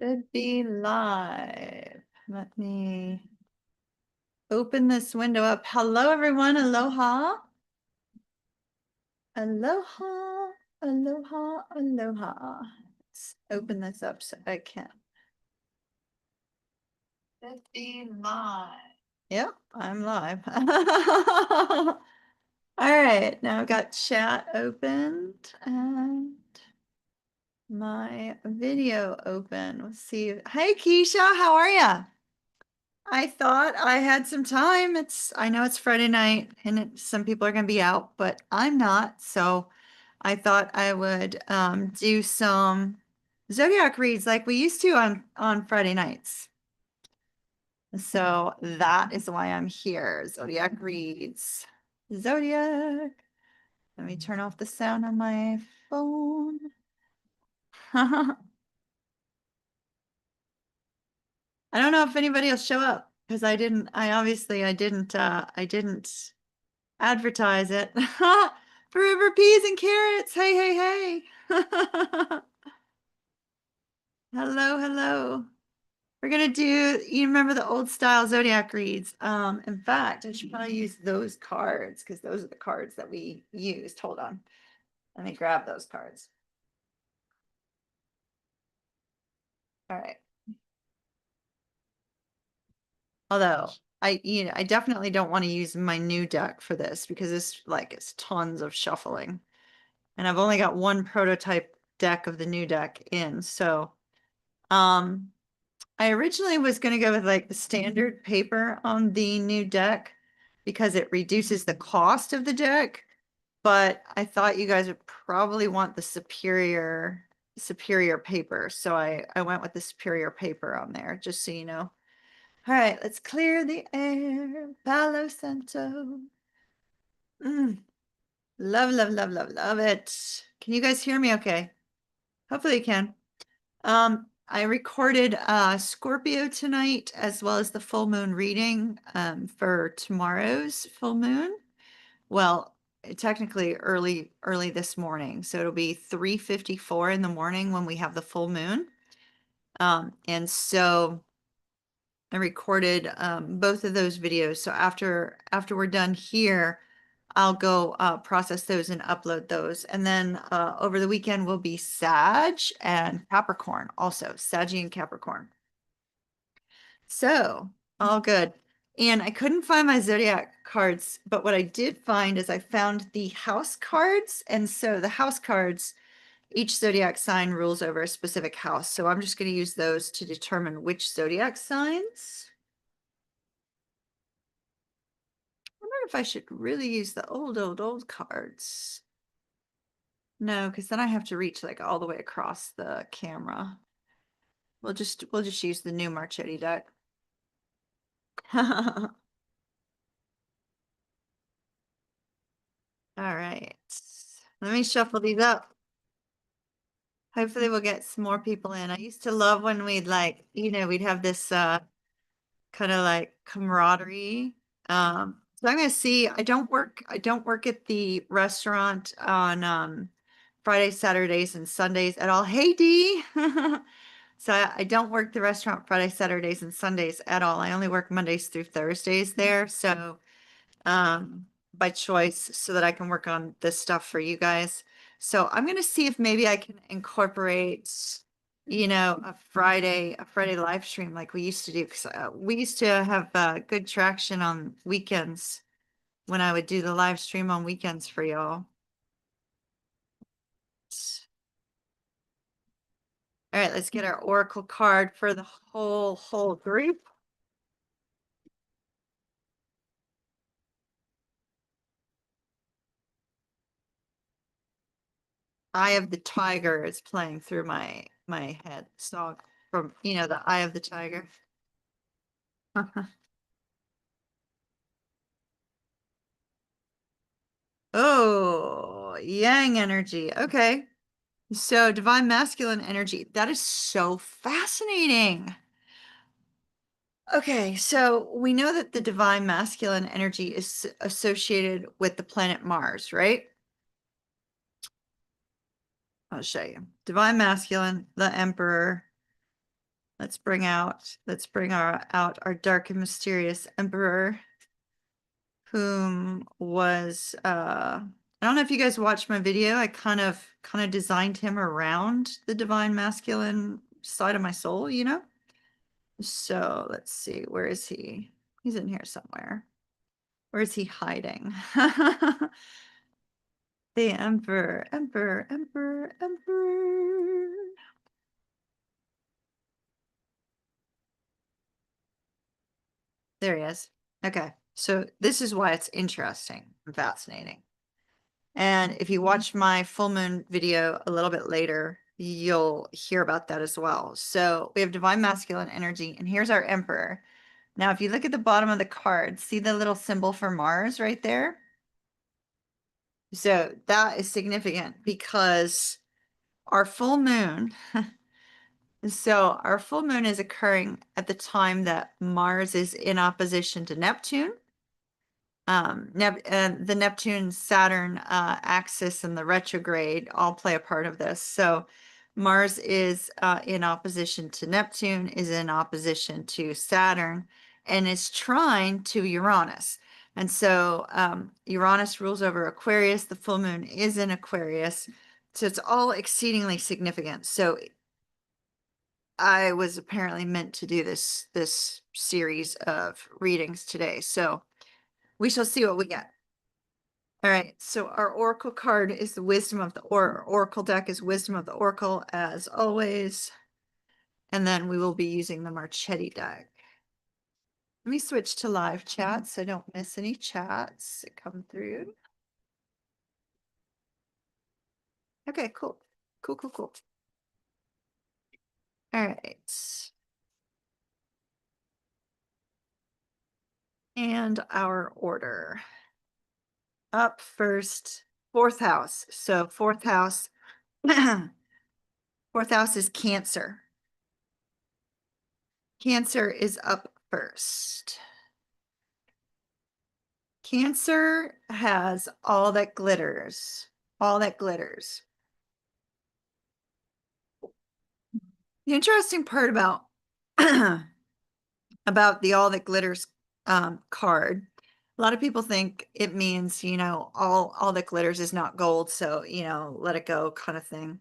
Should be live. Let me open this window up. Hello, everyone. Aloha. Aloha. Aloha. Aloha. Let's open this up so I can. Should be live. Yep, I'm live. All right, now I've got chat opened and my video open. Let's see. Hey, Keisha, how are you? I thought I had some time. I know it's Friday night and some people are going to be out, but I'm not. So I thought I would do some Zodiac reads like we used to on Friday nights. So that is why I'm here. Zodiac reads. Zodiac. Let me turn off the sound on my phone. I don't know if anybody will show up because I didn't advertise it. Forever peas and carrots. Hey, hey, hey. Hello, hello. We're gonna do, you remember the old style Zodiac reads. In fact, I should probably use those cards because those are the cards that we used. Hold on. Let me grab those cards. All right. Although I definitely don't want to use my new deck for this because it's tons of shuffling. And I've only got one prototype deck of the new deck in. So, I originally was going to go with like the standard paper on the new deck because it reduces the cost of the deck. But I thought you guys would probably want the superior paper. So I went with the superior paper on there, just so you know. All right, let's clear the air. Palo Santo. Love, love, love, love, love it. Can you guys hear me okay? Hopefully you can. I recorded Scorpio tonight as well as the full moon reading for tomorrow's full moon. Well, technically early this morning. So it'll be 3:54 in the morning when we have the full moon. And so I recorded both of those videos. So after we're done here, I'll go process those and upload those. And then over the weekend will be Sag and Capricorn also, Saggy and Capricorn. So all good. And I couldn't find my Zodiac cards, but what I did find is I found the house cards. And so the house cards, each Zodiac sign rules over a specific house. So I'm just going to use those to determine which Zodiac signs. I wonder if I should really use the old cards. No, because then I have to reach like all the way across the camera. We'll just use the new Marchetti deck. All right. Let me shuffle these up. Hopefully we'll get some more people in. I used to love when we'd we'd have this kind of like camaraderie. So I'm gonna see. I don't work at the restaurant on Fridays, Saturdays, and Sundays at all. Hey Dee. So I don't work the restaurant Fridays, Saturdays, and Sundays at all. I only work Mondays through Thursdays there. So by choice so that I can work on this stuff for you guys. So I'm going to see if maybe I can incorporate, a Friday live stream like we used to do. Because we used to have good traction on weekends when I would do the live stream on weekends for y'all. All right, let's get our Oracle card for the whole group. Eye of the Tiger is playing through my head song from, the Eye of the Tiger. Oh, yang energy. Okay. So divine masculine energy. That is so fascinating. Okay, so we know that the divine masculine energy is associated with the planet Mars, right? I'll show you. Divine masculine, the emperor, Let's bring out our dark and mysterious emperor, whom was I don't know if you guys watched my video. I kind of designed him around the divine masculine side of my soul, you know? So let's see, where is he? He's in here somewhere. Where is he hiding? The emperor, emperor, emperor, emperor. There he is. Okay, so this is why it's interesting and fascinating. And if you watch my full moon video a little bit later, you'll hear about that as well. So we have divine masculine energy, and here's our emperor. Now, if you look at the bottom of the card, see the little symbol for Mars right there? So that is significant because our full moon, so our full moon is occurring at the time that Mars is in opposition to Neptune. The Neptune Saturn axis and the retrograde all play a part of this. So Mars is in opposition to Neptune, is in opposition to Saturn, and is trine to Uranus. And so Uranus rules over Aquarius. The full moon is in Aquarius. So it's all exceedingly significant. So I was apparently meant to do this series of readings today. So we shall see what we get. All right, so our oracle card is the wisdom of the oracle deck is wisdom of the oracle as always. And then we will be using the Marchetti deck. Let me switch to live chat so I don't miss any chats that come through. Okay, cool. Cool, cool, cool. All right. And our order. Up first, fourth house. So fourth house, fourth house is Cancer. Cancer is up first. Cancer has all that glitters, all that glitters. The interesting part about about the all that glitters card, a lot of people think it means, you know, all that glitters is not gold, so, you know, let it go kind of thing.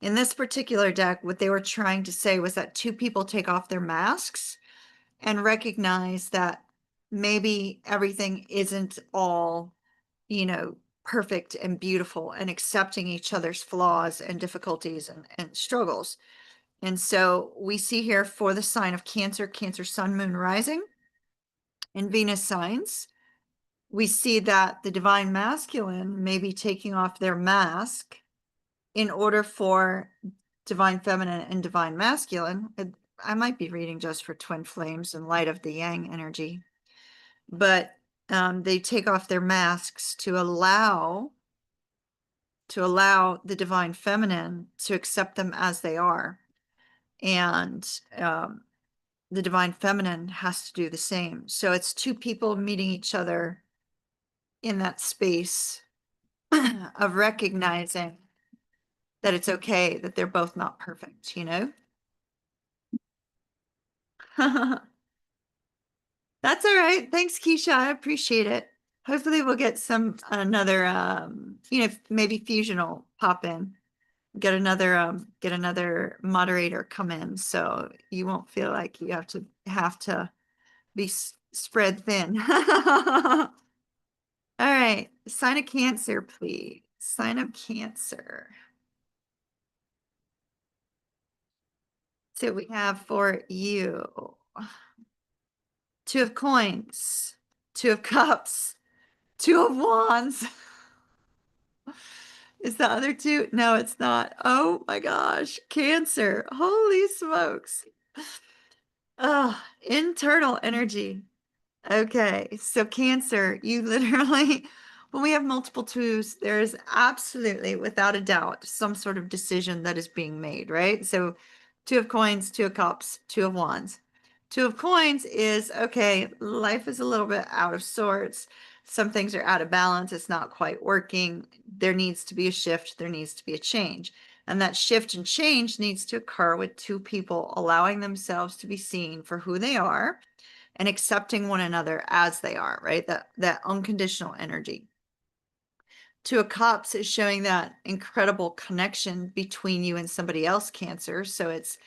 In this particular deck, what they were trying to say was that two people take off their masks and recognize that maybe everything isn't all, you know, perfect and beautiful, and accepting each other's flaws and difficulties and struggles. And so we see here for the sign of Cancer, Cancer Sun, Moon, Rising, and Venus signs, we see that the divine masculine may be taking off their mask in order for divine feminine and divine masculine. I might be reading just for twin flames in light of the yang energy, but they take off their masks to allow the divine feminine to accept them as they are. And the divine feminine has to do the same. So it's two people meeting each other in that space of recognizing that it's okay that they're both not perfect, you know? That's all right. Thanks, Keisha. I appreciate it. Hopefully we'll get another you know, maybe Fusion will pop in. Get another moderator come in, so you won't feel like you have to be spread thin. All right, sign of Cancer, please. Sign of Cancer. So we have for you Two of Coins, Two of Cups, Two of Wands. Is the other two? No, it's not. Oh my gosh, Cancer. Holy smokes. Oh, internal energy. Okay, so Cancer, you literally, when we have multiple twos, there is absolutely, without a doubt, some sort of decision that is being made, right? So Two of Coins, Two of Cups, Two of Wands. Two of Coins is, okay, life is a little bit out of sorts. Some things are out of balance. It's not quite working. There needs to be a shift. There needs to be a change. And that shift and change needs to occur with two people allowing themselves to be seen for who they are and accepting one another as they are, right? That unconditional energy. Two of Cups is showing that incredible connection between you and somebody else, Cancer. So it's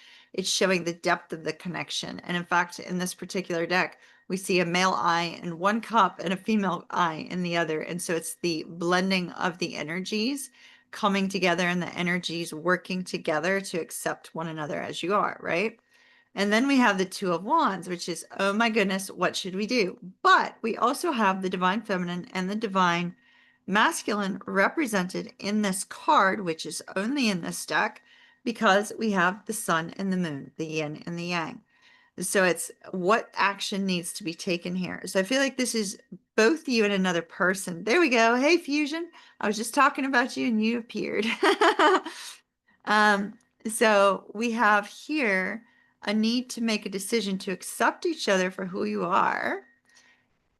showing the depth of the connection. And in fact, in this particular deck, we see a male eye in one cup and a female eye in the other. And so it's the blending of the energies coming together and the energies working together to accept one another as you are, right? And then we have the Two of Wands, which is, oh my goodness, what should we do? But we also have the Divine Feminine and the Divine Masculine represented in this card, which is only in this deck because we have the Sun and the Moon, the Yin and the Yang. So it's what action needs to be taken here. So I feel like this is both you and another person. There we go. Hey, Fusion. I was just talking about you and you appeared. So we have here a need to make a decision to accept each other for who you are,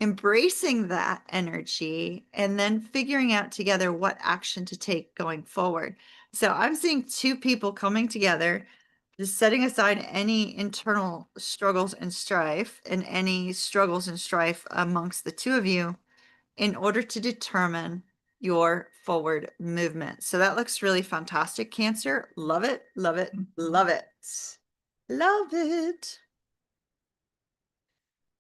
embracing that energy, and then figuring out together what action to take going forward. So I'm seeing two people coming together, just setting aside any internal struggles and strife and any struggles and strife amongst the two of you in order to determine your forward movement. So that looks really fantastic, Cancer. Love it, love it, love it. Love it.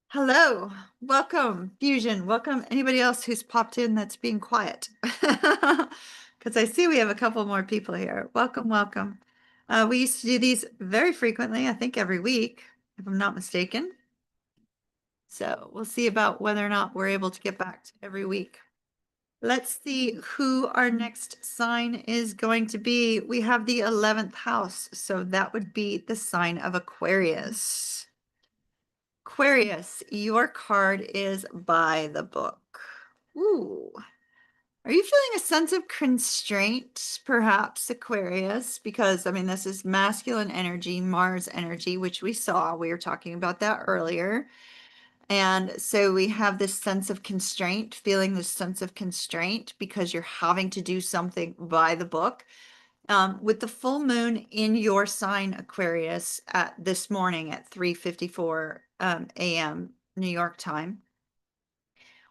Hello, welcome, Fusion. Welcome anybody else who's popped in that's being quiet. Because I see we have a couple more people here. Welcome, welcome. We used to do these very frequently, I think every week, if I'm not mistaken. So we'll see about whether or not we're able to get back to every week. Let's see who our next sign is going to be. We have the 11th house, so that would be the sign of Aquarius. Aquarius, your card is by the book. Ooh. Are you feeling a sense of constraint, perhaps, Aquarius? Because, I mean, this is masculine energy, Mars energy, which we saw. We were talking about that earlier. And so we have this sense of constraint, feeling this sense of constraint because you're having to do something by the book. With the full moon in your sign, Aquarius, at this morning at 3:54 a.m. New York time.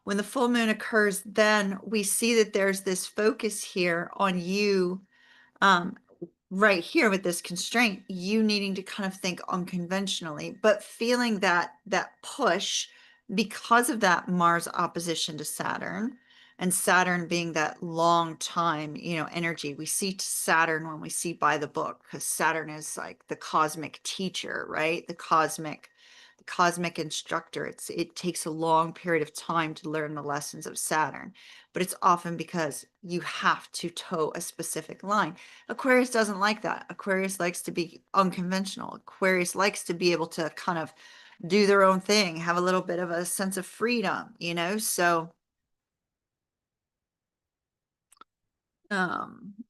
When the full moon occurs, then we see that there's this focus here on you, right here with this constraint, you needing to kind of think unconventionally, but feeling that push because of that Mars opposition to Saturn, and Saturn being that long time, energy. We see Saturn when we see by the book, because Saturn is like the cosmic teacher, right? The cosmic instructor. It takes a long period of time to learn the lessons of Saturn, but it's often because you have to toe a specific line. Aquarius doesn't like that. Aquarius likes to be unconventional. Aquarius likes to be able to kind of do their own thing, have a little bit of a sense of freedom, so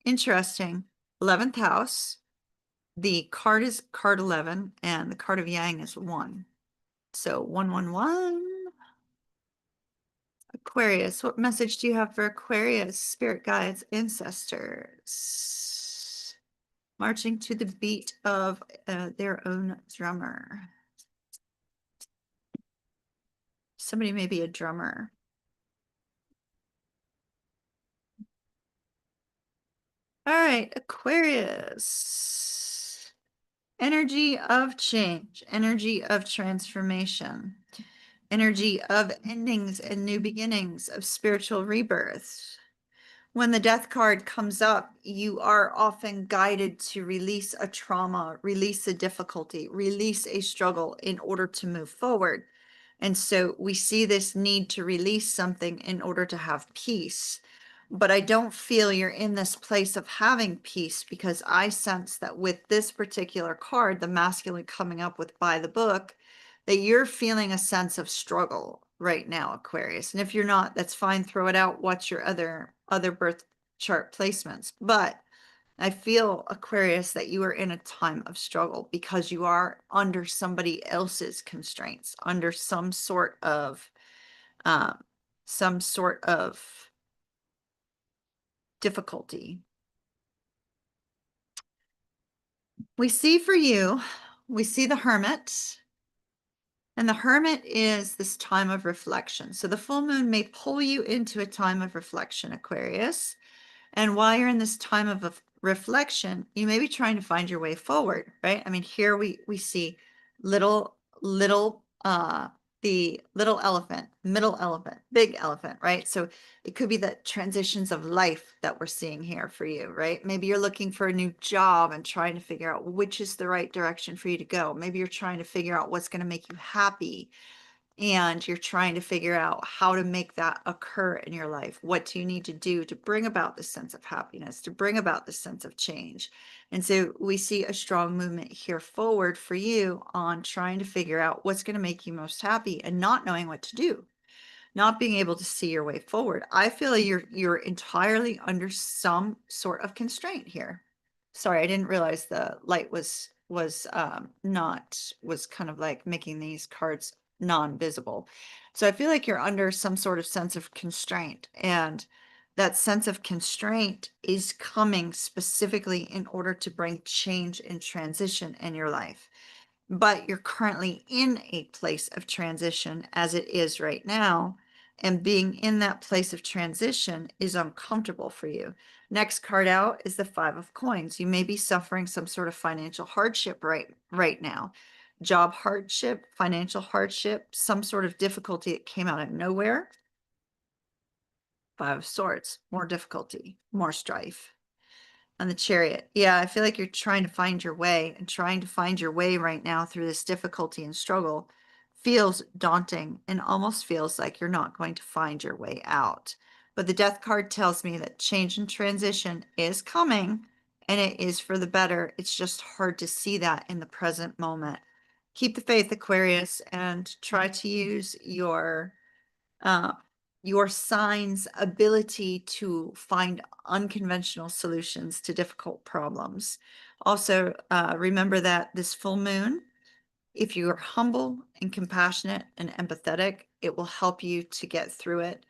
interesting. 11th house. The card is card 11 and the card of Yang is 1. So 111. Aquarius, what message do you have for Aquarius, spirit guides, ancestors? Marching to the beat of their own drummer. Somebody may be a drummer. All right, Aquarius. Energy of change, energy of transformation, energy of endings and new beginnings, of spiritual rebirth. When the death card comes up, you are often guided to release a trauma, release a difficulty, release a struggle in order to move forward. And so we see this need to release something in order to have peace. But I don't feel you're in this place of having peace, because I sense that with this particular card, the masculine coming up with by the book, that you're feeling a sense of struggle right now, Aquarius. And if you're not, that's fine. Throw it out. Watch your other birth chart placements. But I feel, Aquarius, that you are in a time of struggle because you are under somebody else's constraints, under some sort of difficulty. We see for you, we see the Hermit. And the Hermit is this time of reflection. So the full moon may pull you into a time of reflection, Aquarius. And while you're in this time of reflection, you may be trying to find your way forward, right? I mean, here we see little, the little elephant, middle elephant, big elephant, right? So it could be the transitions of life that we're seeing here for you, right? Maybe you're looking for a new job and trying to figure out which is the right direction for you to go. Maybe you're trying to figure out what's going to make you happy, and you're trying to figure out how to make that occur in your life. What do you need to do to bring about this sense of happiness, to bring about this sense of change? And so we see a strong movement here forward for you on trying to figure out what's going to make you most happy and not knowing what to do, not being able to see your way forward. I feel like you're entirely under some sort of constraint here. Sorry, I didn't realize the light was kind of like making these cards non-visible. So I feel like you're under some sort of sense of constraint, and that sense of constraint is coming specifically in order to bring change and transition in your life. But you're currently in a place of transition as it is right now. And being in that place of transition is uncomfortable for you. Next card out is the Five of Coins. You may be suffering some sort of financial hardship right now. Job hardship, financial hardship, some sort of difficulty that came out of nowhere. Five of Swords, more difficulty, more strife. On the Chariot. Yeah, I feel like you're trying to find your way, and trying to find your way right now through this difficulty and struggle feels daunting and almost feels like you're not going to find your way out. But the Death card tells me that change and transition is coming, and it is for the better. It's just hard to see that in the present moment. Keep the faith, Aquarius, and try to use uh, your sign's ability to find unconventional solutions to difficult problems. Also, remember that this full moon, if you are humble and compassionate and empathetic, it will help you to get through it.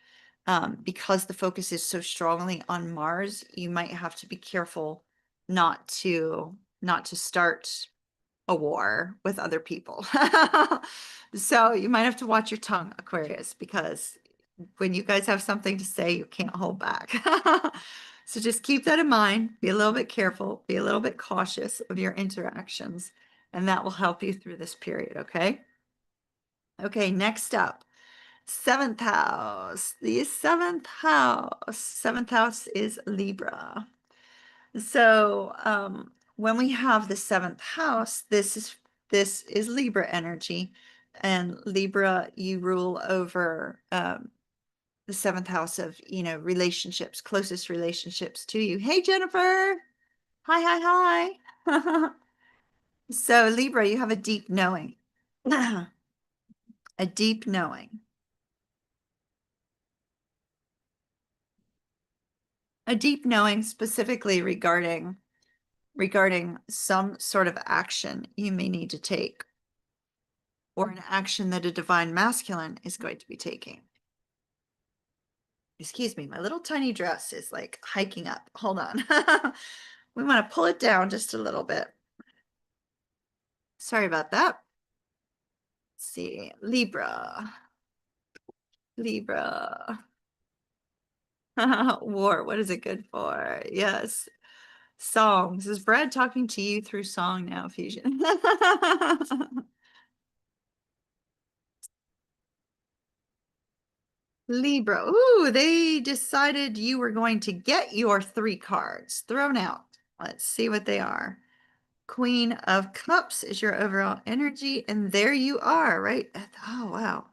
Because the focus is so strongly on Mars, you might have to be careful not to start a war with other people. So you might have to watch your tongue, Aquarius, because when you guys have something to say, you can't hold back. So just keep that in mind. Be a little bit careful, be a little bit cautious of your interactions, and that will help you through this period, okay? Okay, next up, seventh house. The seventh house. Seventh house is Libra. So when we have the seventh house, this is Libra energy, and Libra, you rule over the seventh house of, relationships, closest relationships to you. Hey, Jennifer. Hi. So Libra, you have a deep knowing, a deep knowing, a deep knowing specifically regarding some sort of action you may need to take, or an action that a divine masculine is going to be taking. Excuse me, my little tiny dress is like hiking up. Hold on. We want to pull it down just a little bit. Sorry about that. Let's see, Libra. War, what is it good for? Yes. Songs. Is Brad talking to you through song now, Fusion? Libra. Ooh, they decided you were going to get your 3 cards thrown out. Let's see what they are. Queen of Cups is your overall energy, and there you are, right? Oh, wow.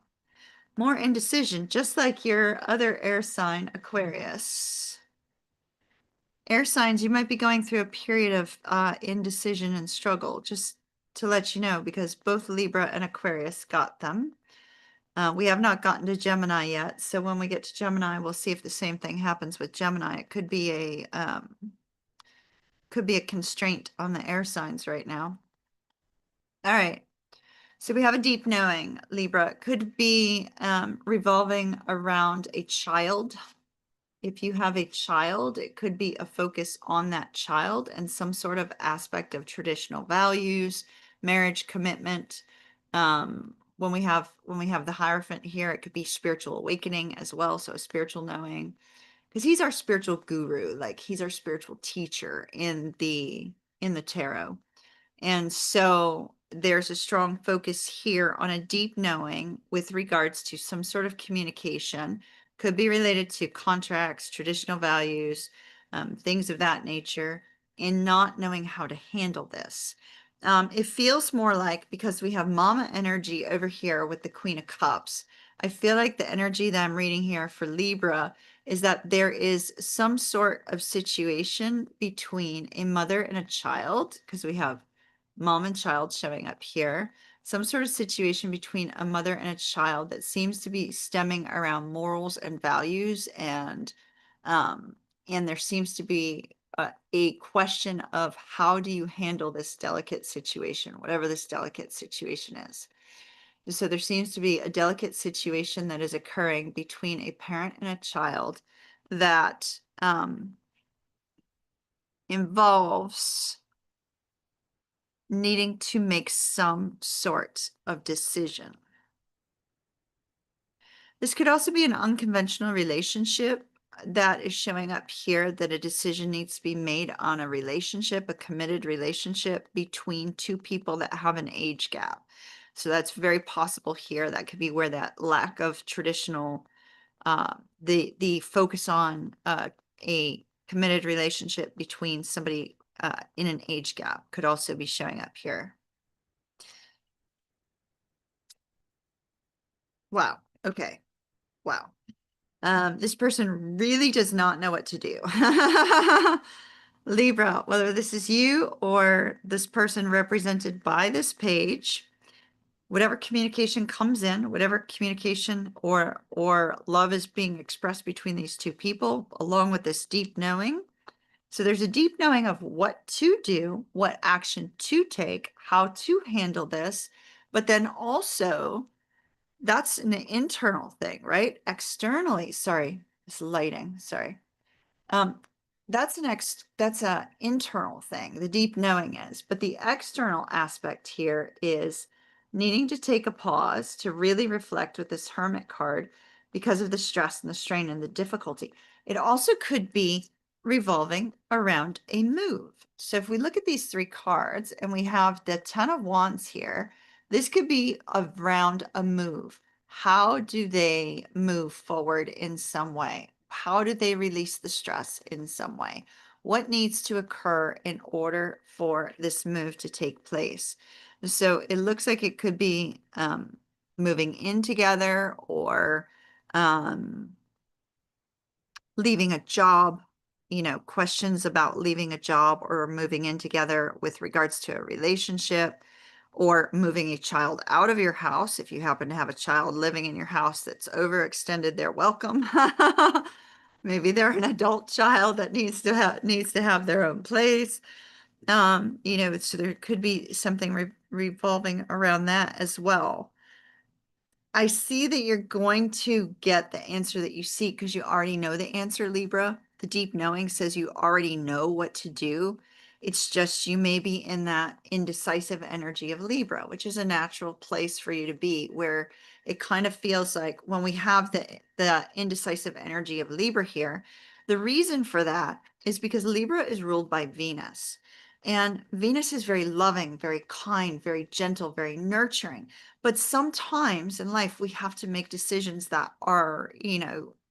More indecision, just like your other air sign, Aquarius. Air signs, you might be going through a period of indecision and struggle, just to let you know, because both Libra and Aquarius got them. We have not gotten to Gemini yet, so when we get to Gemini, we'll see if the same thing happens with Gemini. It could be a constraint on the air signs right now. All right. So we have a deep knowing, Libra. It could be revolving around a child. if you have a child, it could be a focus on that child and some sort of aspect of traditional values, marriage, commitment. When we have the Hierophant here, it could be spiritual awakening as well, so a spiritual knowing, because he's our spiritual guru, like he's our spiritual teacher in the tarot. And so there's a strong focus here on a deep knowing with regards to some sort of communication, could be related to contracts, traditional values, things of that nature, and not knowing how to handle this. It feels more like, because we have mama energy over here with the Queen of Cups, I feel like the energy that I'm reading here for Libra is that there is some sort of situation between a mother and a child, because we have mom and child showing up here, some sort of situation between a mother and a child that seems to be stemming around morals and values, and there seems to be a question of how do you handle this delicate situation, whatever this delicate situation is. So there seems to be a delicate situation that is occurring between a parent and a child that involves needing to make some sort of decision. This could also be an unconventional relationship that is showing up here, that a decision needs to be made on a relationship, a committed relationship between two people that have an age gap. So that's very possible here. That could be where that lack of traditional, the focus on a committed relationship between somebody in an age gap could also be showing up here. Wow. Okay. Wow. This person really does not know what to do. Libra, whether this is you or this person represented by this page, whatever communication comes in, whatever communication or love is being expressed between these two people, along with this deep knowing. So there's a deep knowing of what to do, what action to take, how to handle this, but then also that's an internal thing, right? Externally, sorry, it's lighting, sorry. That's a internal thing, the deep knowing is, but the external aspect here is needing to take a pause to really reflect with this Hermit card because of the stress and the strain and the difficulty. It also could be revolving around a move. So if we look at these three cards and we have the Ten of Wands here, this could be around a move. How do they move forward in some way? How do they release the stress in some way? What needs to occur in order for this move to take place? So it looks like it could be moving in together, or leaving a job, questions about leaving a job or moving in together with regards to a relationship, or moving a child out of your house if you happen to have a child living in your house that's overextended their welcome. Maybe they're an adult child that needs to have their own place. So there could be something revolving around that as well. I see that you're going to get the answer that you seek because you already know the answer, Libra. The deep knowing says you already know what to do. It's just you may be in that indecisive energy of Libra, which is a natural place for you to be, where it kind of feels like when we have the indecisive energy of Libra here, the reason for that is because Libra is ruled by Venus. And Venus is very loving, very kind, very gentle, very nurturing. But sometimes in life, we have to make decisions that are,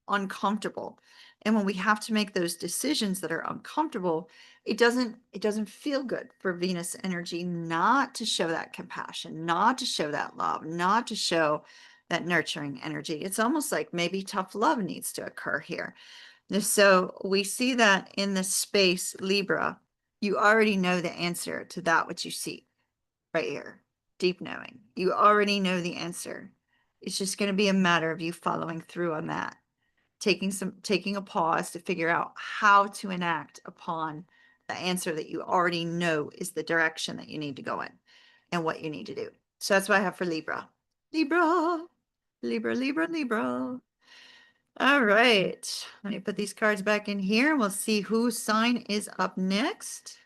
uncomfortable. And when we have to make those decisions that are uncomfortable, it doesn't feel good for Venus energy not to show that compassion, not to show that love, not to show that nurturing energy. It's almost like maybe tough love needs to occur here. So we see that in this space, Libra, you already know the answer to that which you seek right here. Deep knowing. You already know the answer. It's just going to be a matter of you following through on that. Taking a pause to figure out how to enact upon the answer that you already know is the direction that you need to go in and what you need to do. So that's what I have for Libra. Libra, Libra, Libra, Libra. All right. Let me put these cards back in here. We'll see whose sign is up next.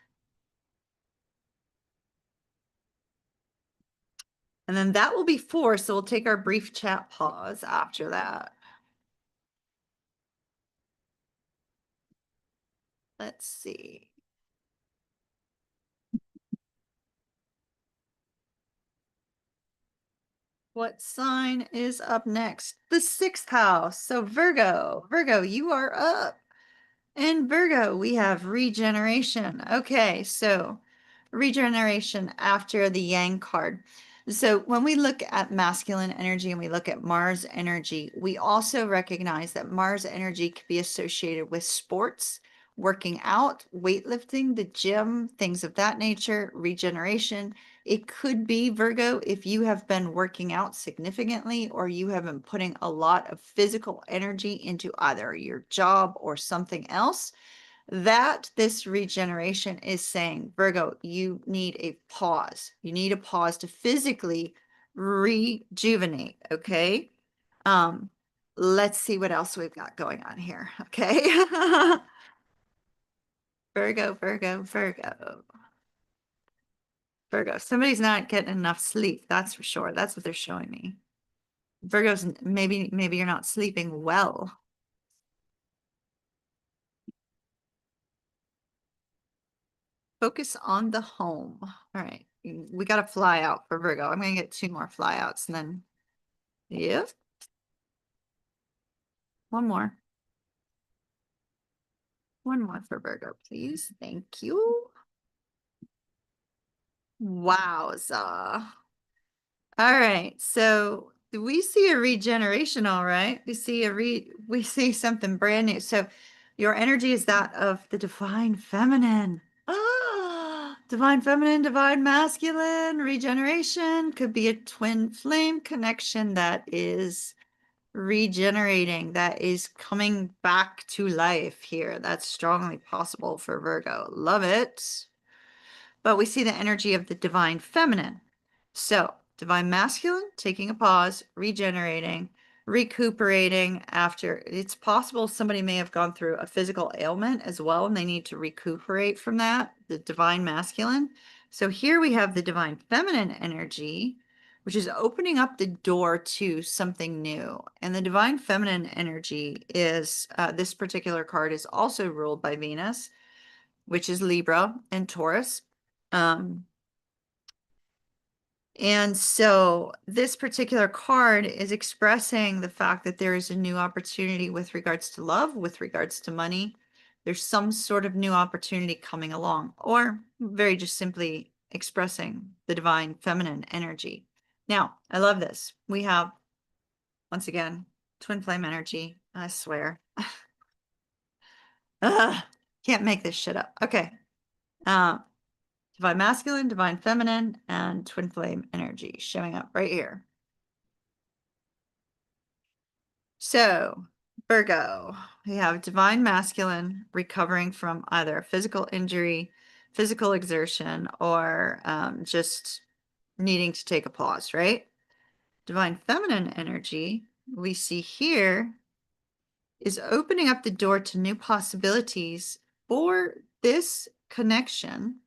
And then that will be 4, so we'll take our brief chat pause after that. Let's see. What sign is up next? The 6th house. So Virgo, you are up. In Virgo, we have regeneration. Okay, so regeneration after the Yang card. So when we look at masculine energy and we look at Mars energy, we also recognize that Mars energy could be associated with sports, working out, weightlifting, the gym, things of that nature, regeneration. It could be, Virgo, if you have been working out significantly or you have been putting a lot of physical energy into either your job or something else, that this regeneration is saying, Virgo, you need a pause. You need a pause to physically rejuvenate, okay? Let's see what else we've got going on here, okay? Virgo, Virgo, Virgo. Virgo, somebody's not getting enough sleep, that's for sure. That's what they're showing me. Virgos, maybe you're not sleeping well. Focus on the home. All right, we got to fly out for Virgo. I'm gonna get 2 more fly outs and then, yep. One more. One more for Virgo, please. Thank you. Wowza. All right, so we see a regeneration, all right. We see something brand new. So your energy is that of the divine feminine. Ah, divine feminine, divine masculine, regeneration could be a twin flame connection that is regenerating, that is coming back to life here. That's strongly possible for Virgo. Love it. But we see the energy of the divine feminine. So divine masculine, taking a pause, regenerating, recuperating after. It's possible somebody may have gone through a physical ailment as well, and they need to recuperate from that, the divine masculine. So here we have the divine feminine energy, which is opening up the door to something new. And the divine feminine energy is, this particular card is also ruled by Venus, which is Libra and Taurus. And so this particular card is expressing the fact that there is a new opportunity with regards to love, with regards to money. There's some sort of new opportunity coming along, or very just simply expressing the divine feminine energy. Now, I love this. We have, once again, twin flame energy. I swear. Can't make this shit up. Okay. Divine masculine, divine feminine, and twin flame energy showing up right here. So, Virgo, we have divine masculine recovering from either physical injury, physical exertion, or just needing to take a pause, right? Divine feminine energy, we see here, is opening up the door to new possibilities for this connection,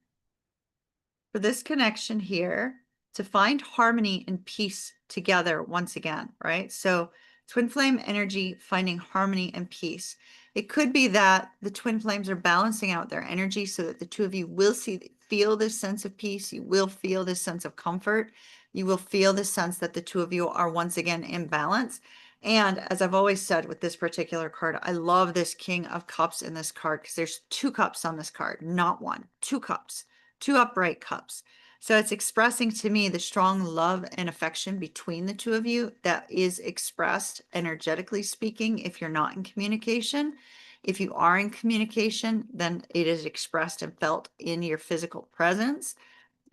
here, to find harmony and peace together once again, right? So twin flame energy, finding harmony and peace. It could be that the twin flames are balancing out their energy so that the two of you will feel this sense of peace. You will feel this sense of comfort. You will feel this sense that the two of you are once again in balance. And as I've always said with this particular card, I love this King of Cups in this card because there's 2 cups on this card, not 1, 2 cups, 2 upright cups. So it's expressing to me the strong love and affection between the two of you that is expressed energetically speaking if you're not in communication. If you are in communication, then it is expressed and felt in your physical presence.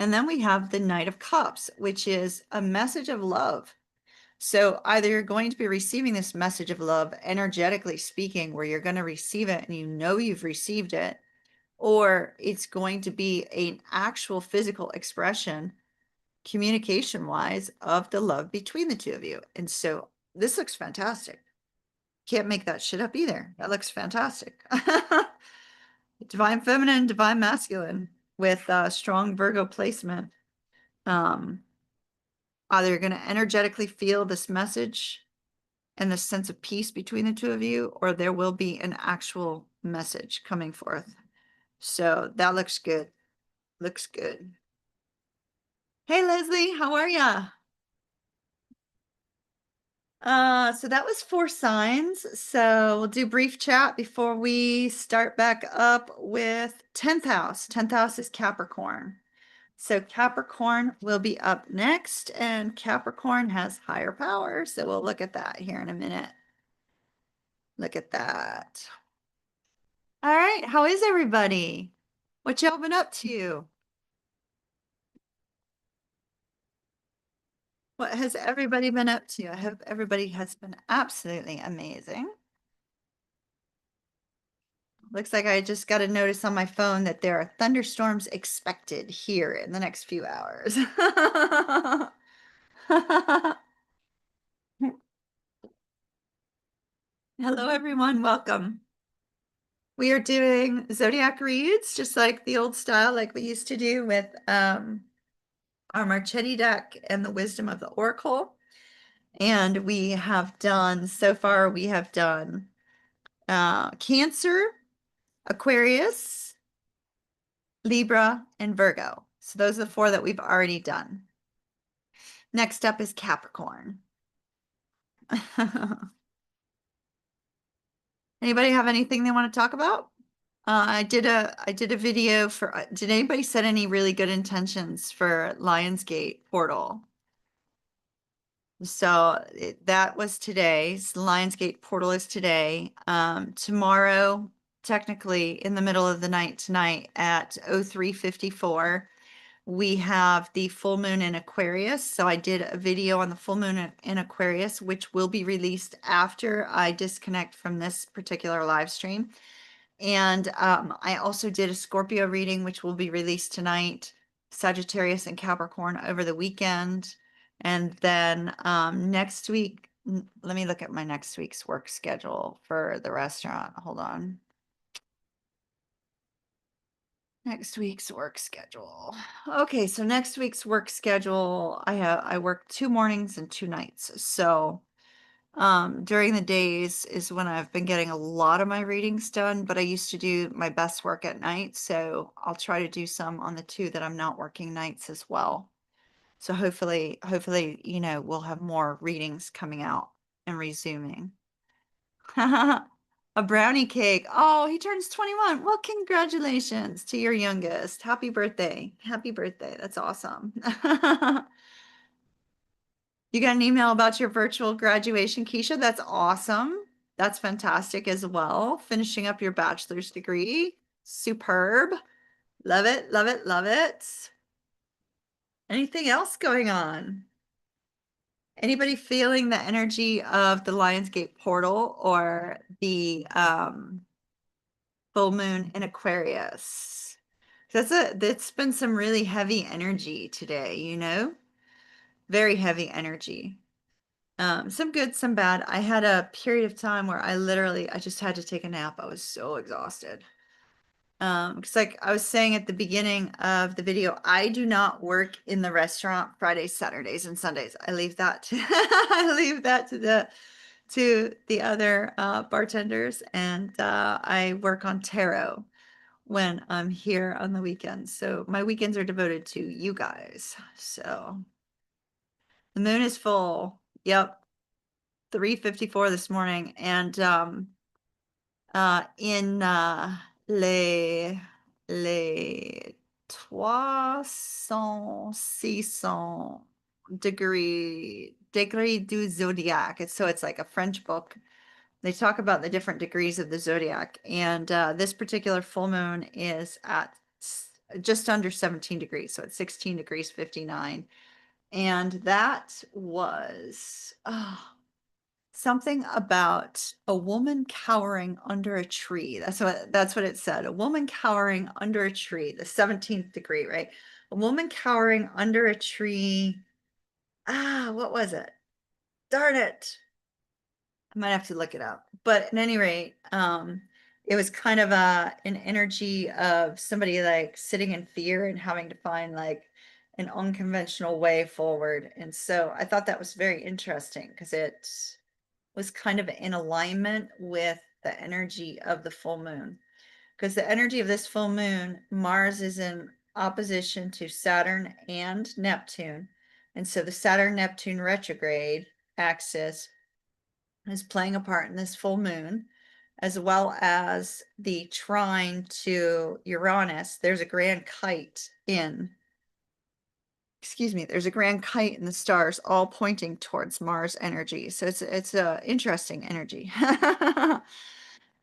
And then we have the Knight of Cups, which is a message of love. So either you're going to be receiving this message of love, energetically speaking, where you're going to receive it and you know you've received it, or it's going to be an actual physical expression, communication wise, of the love between the two of you. And so this looks fantastic. Can't make that shit up either. That looks fantastic. Divine feminine, divine masculine with strong Virgo placement. Either you're going to energetically feel this message and the sense of peace between the two of you, or there will be an actual message coming forth. So that looks good. Looks good. Hey, Leslie, how are ya? So that was 4 signs. So we'll do brief chat before we start back up with 10th house. 10th house is Capricorn. So Capricorn will be up next, and Capricorn has higher power. So we'll look at that here in a minute. Look at that. All right, how is everybody? What y'all been up to? What has everybody been up to? I hope everybody has been absolutely amazing. Looks like I just got a notice on my phone that there are thunderstorms expected here in the next few hours. Hello, everyone. Welcome. We are doing Zodiac reads, just like the old style, like we used to do with our Marchetti deck and the Wisdom of the Oracle. And we have done, so far, we have done Cancer, Aquarius, Libra, and Virgo. So those are the 4 that we've already done. Next up is Capricorn. Anybody have anything they want to talk about? I did a video for, did anybody set any really good intentions for Lionsgate portal? So that was today's Lionsgate portal is today. Tomorrow, technically in the middle of the night tonight at 03:54, we have the full moon in Aquarius. So I did a video on the full moon in Aquarius, which will be released after I disconnect from this particular live stream. And I also did a Scorpio reading, which will be released tonight, Sagittarius and Capricorn over the weekend. And then next week, let me look at my next week's work schedule for the restaurant. Hold on. Next week's work schedule. Okay, so next week's work schedule, I work 2 mornings and 2 nights. So during the days is when I've been getting a lot of my readings done, but I used to do my best work at night. So I'll try to do some on the 2 that I'm not working nights as well. So hopefully, you know, we'll have more readings coming out and resuming. A brownie cake. Oh, he turns 21. Well, congratulations to your youngest. Happy birthday. Happy birthday. That's awesome. You got an email about your virtual graduation, Keisha. That's awesome. That's fantastic as well. Finishing up your bachelor's degree. Superb. Love it, love it, love it. Anything else going on? Anybody feeling the energy of the Lionsgate portal or the full moon in Aquarius? That's been some really heavy energy today, you know? Very heavy energy. Some good, some bad. I had a period of time where I just had to take a nap. I was so exhausted. Because like I was saying at the beginning of the video, I do not work in the restaurant Fridays, Saturdays, and Sundays. I leave that to I leave that to the other bartenders, and I work on tarot when I'm here on the weekends. So my weekends are devoted to you guys. So the moon is full. Yep. 3:54 this morning, and in les 360 degree du zodiac. It's like a French book. They talk about the different degrees of the zodiac, and this particular full moon is at just under 17 degrees, so it's 16 degrees 59, and that was something about a woman cowering under a tree. That's what it said. A woman cowering under a tree, the 17th degree, right? A woman cowering under a tree. What was it? Darn it. I might have to look it up. But at any rate, it was kind of an energy of somebody like sitting in fear and having to find like an unconventional way forward. And so I thought that was very interesting because it was kind of in alignment with the energy of the full moon. Because the energy of this full moon, Mars is in opposition to Saturn and Neptune. And so the Saturn Neptune retrograde axis is playing a part in this full moon, as well as the trine to Uranus. There's a grand kite in, excuse me, there's a grand kite in the stars all pointing towards Mars energy. So it's a interesting energy.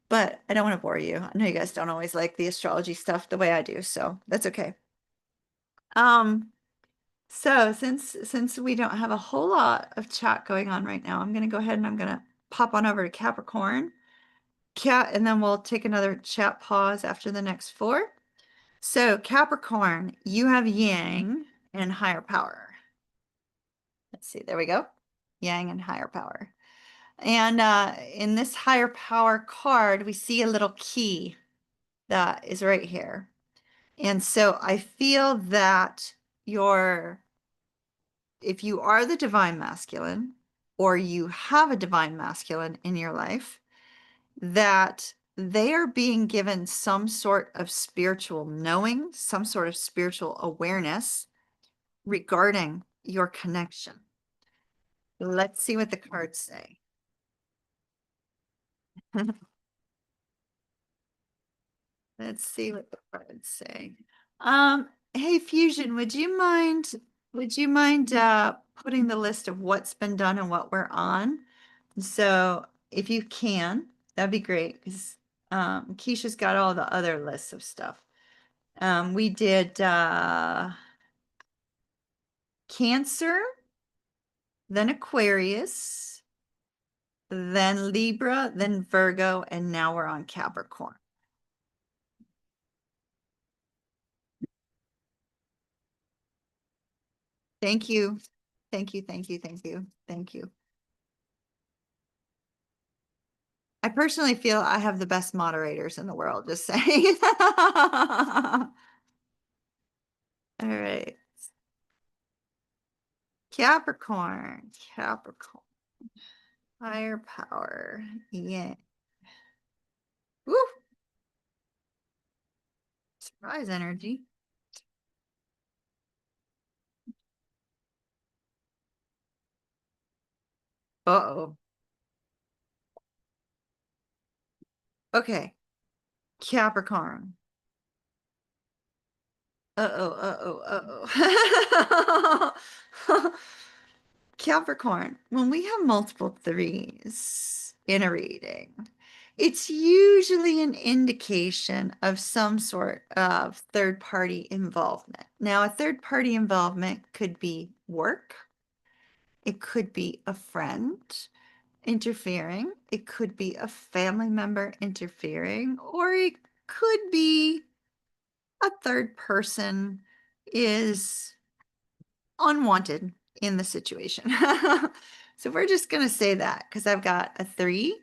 But I don't want to bore you. I know you guys don't always like the astrology stuff the way I do, so that's okay. So since we don't have a whole lot of chat going on right now, I'm gonna go ahead and I'm gonna pop on over to Capricorn. And then we'll take another chat pause after the next four. So Capricorn, you have Yang and higher power. Let's see, there we go. Yang and higher power. And in this higher power card, we see a little key that is right here. And so I feel that if you are the divine masculine, or you have a divine masculine in your life, that they are being given some sort of spiritual knowing, some sort of spiritual awareness regarding your connection. Let's see what the cards say. Let's see what the cards say. Hey Fusion, would you mind putting the list of what's been done and what we're on? So if you can, that'd be great, because Keisha's got all the other lists of stuff. We did Cancer, then Aquarius, then Libra, then Virgo, and now we're on Capricorn. Thank you. Thank you, thank you, thank you, thank you. I personally feel I have the best moderators in the world, just saying. All right. Capricorn, Capricorn. Higher power. Yeah. Woo! Surprise energy. Uh-oh. Okay. Capricorn. Uh-oh, uh-oh, uh-oh. Capricorn, when we have multiple threes in a reading, it's usually an indication of some sort of third-party involvement. Now, a third-party involvement could be work. It could be a friend interfering. It could be a family member interfering, or it could be a third person is unwanted in the situation. So we're just going to say that because I've got a 3,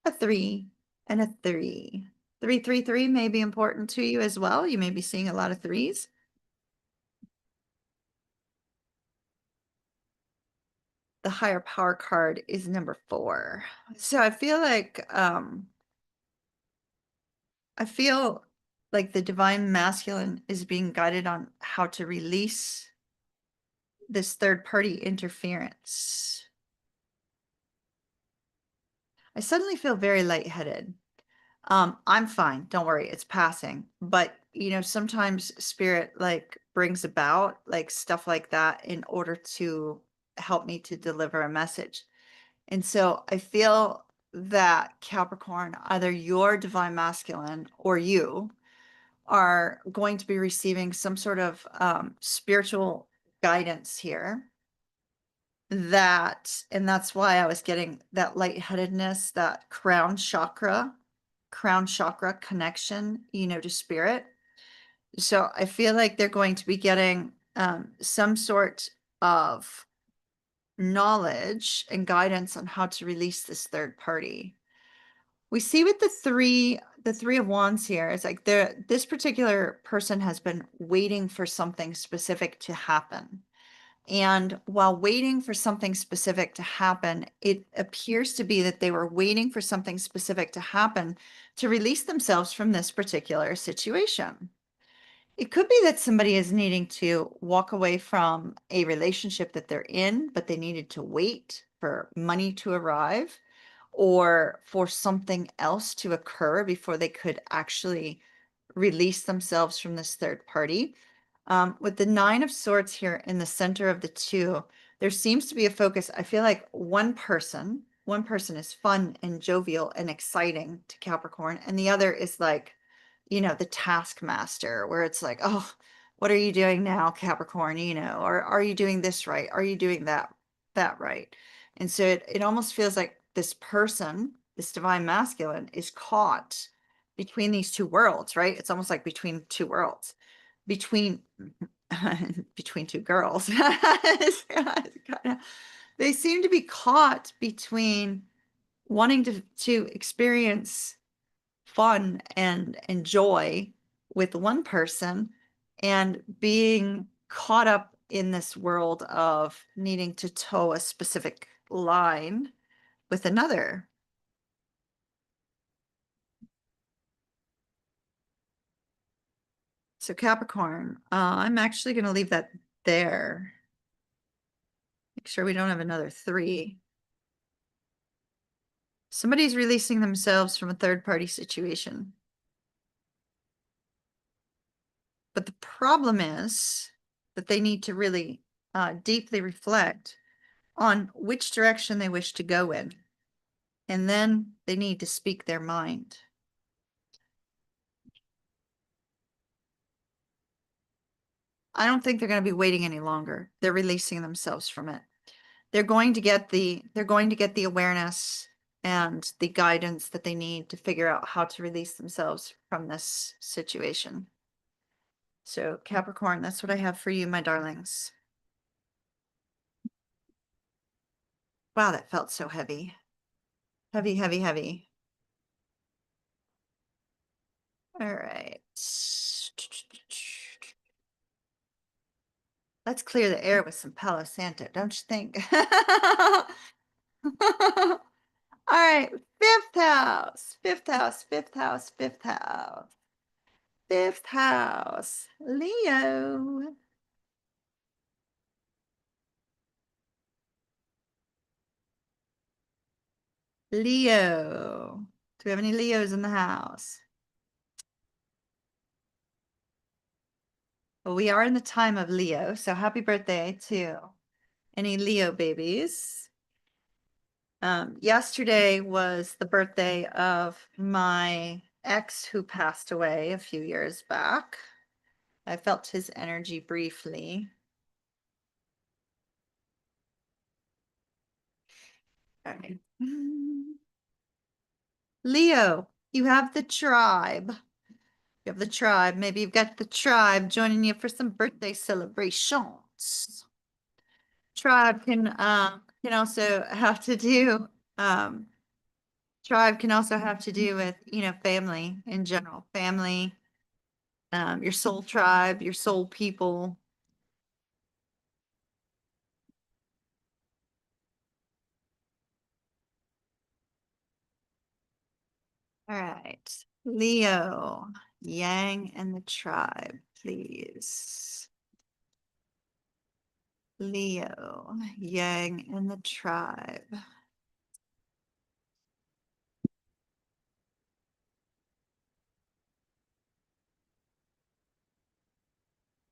a 3, and a 3. 333 may be important to you as well. You may be seeing a lot of threes. The higher power card is number 4. So I feel like the divine masculine is being guided on how to release this third party interference. I suddenly feel very lightheaded. I'm fine. Don't worry. It's passing. But, sometimes spirit like brings about like stuff like that in order to help me to deliver a message. And so I feel that Capricorn, either your divine masculine or you are going to be receiving some sort of spiritual guidance here. And that's why I was getting that lightheadedness, that crown chakra connection, to spirit. So I feel like they're going to be getting some sort of knowledge and guidance on how to release this third party. We see with the three of wands here, it's like this particular person has been waiting for something specific to happen. And while waiting for something specific to happen, it appears to be that they were waiting for something specific to happen to release themselves from this particular situation. It could be that somebody is needing to walk away from a relationship that they're in, but they needed to wait for money to arrive or for something else to occur before they could actually release themselves from this third party. With the 9 of Swords here in the center of the 2, there seems to be a focus. I feel like one person is fun and jovial and exciting to Capricorn, and the other is like, the taskmaster, where it's like, oh, what are you doing now, Capricorn? Or are you doing this right? Are you doing that right? And so it almost feels like this person, this divine masculine, is caught between these two worlds, right? It's almost like between two worlds, between two girls. They seem to be caught between wanting to experience fun and joy with one person and being caught up in this world of needing to toe a specific line with another. So Capricorn, I'm actually going to leave that there. Make sure we don't have another 3. Somebody's releasing themselves from a third-party situation. But the problem is that they need to really deeply reflect on which direction they wish to go in. And then they need to speak their mind. I don't think they're going to be waiting any longer. They're releasing themselves from it. They're going to get the awareness and the guidance that they need to figure out how to release themselves from this situation. So Capricorn, that's what I have for you, my darlings. Wow, that felt so heavy. Heavy, heavy, heavy. All right. Let's clear the air with some Palo Santo, don't you think? All right, 5th house, 5th house, 5th house, 5th house. 5th house, Leo. Leo. Do we have any Leos in the house? Well, we are in the time of Leo, so happy birthday to any Leo babies. Yesterday was the birthday of my ex who passed away a few years back. I felt his energy briefly. All right. Leo, you have the tribe. You have the tribe. Maybe you've got the tribe joining you for some birthday celebrations. Tribe can also have to do tribe can also have to do with, family in general. Family, your soul tribe, your soul people. All right. Leo, Yang and the tribe, please. Leo, Yang and the tribe.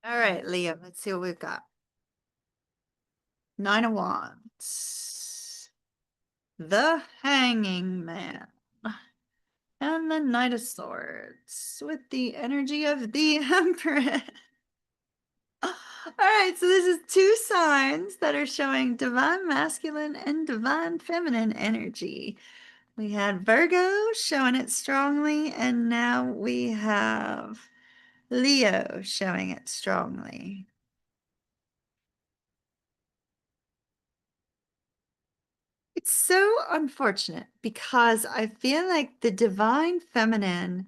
All right, Leo, let's see what we've got. 9 of Wands. The Hanging Man. And the Knight of Swords with the energy of the Empress. All right, so this is 2 signs that are showing divine masculine and divine feminine energy. We had Virgo showing it strongly, and now we have Leo showing it strongly. It's so unfortunate because I feel like the divine feminine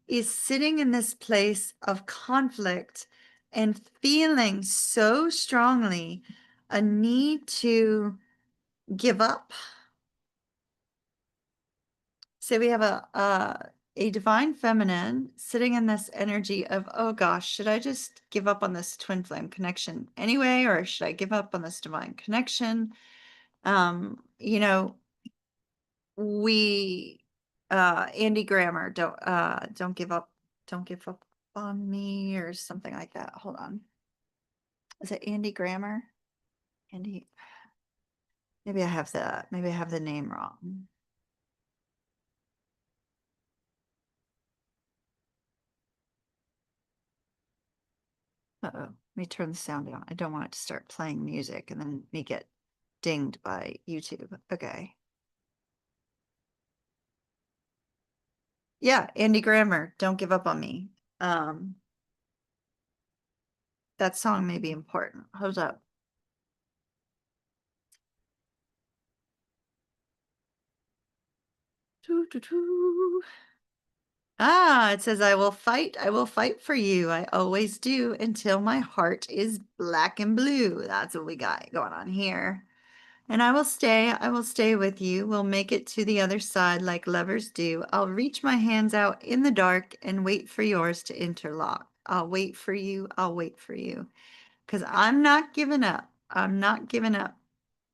is sitting in this place of conflict and feeling so strongly a need to give up. So we have a divine feminine sitting in this energy of, oh gosh, should I just give up on this twin flame connection anyway, or should I give up on this divine connection? You know, we Andy Grammer, don't give up on me, or something like that. Hold on. Is it Andy Grammer? Andy, maybe I have the name wrong. Uh-oh. Let me turn the sound down. I don't want it to start playing music and then me get dinged by YouTube. Okay. Yeah, Andy Grammer, Don't Give Up on Me. That song may be important. Hold up. Doo, doo, doo. Ah, it says, I will fight for you. I always do until my heart is black and blue. That's what we got going on here. And I will stay with you. We'll make it to the other side like lovers do. I'll reach my hands out in the dark and wait for yours to interlock. I'll wait for you. I'll wait for you. Because I'm not giving up. I'm not giving up.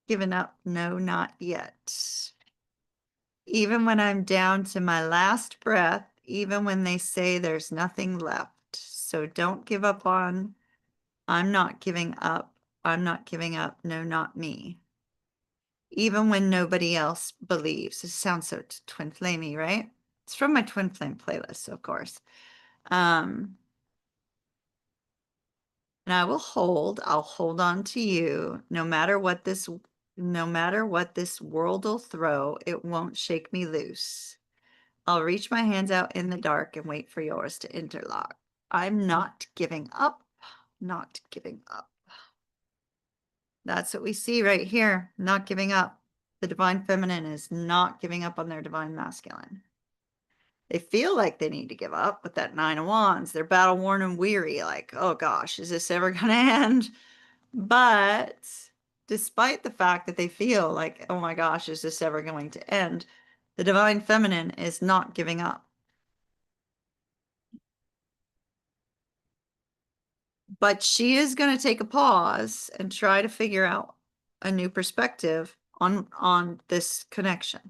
Giving up. No, not yet. Even when I'm down to my last breath, even when they say there's nothing left. So don't give up on, I'm not giving up. I'm not giving up. No, not me. Even when nobody else believes. It sounds so twin flamey, right? It's from my twin flame playlist, of course. And I'll hold on to you no matter what this world will throw, it won't shake me loose. I'll reach my hands out in the dark and wait for yours to interlock. I'm not giving up, not giving up. That's what we see right here, not giving up. The divine feminine is not giving up on their divine masculine. They feel like they need to give up with that 9 of Wands. They're battle worn and weary, like, oh gosh, is this ever going to end? But despite the fact that they feel like, oh my gosh, is this ever going to end? The divine feminine is not giving up. But she is going to take a pause and try to figure out a new perspective on this connection,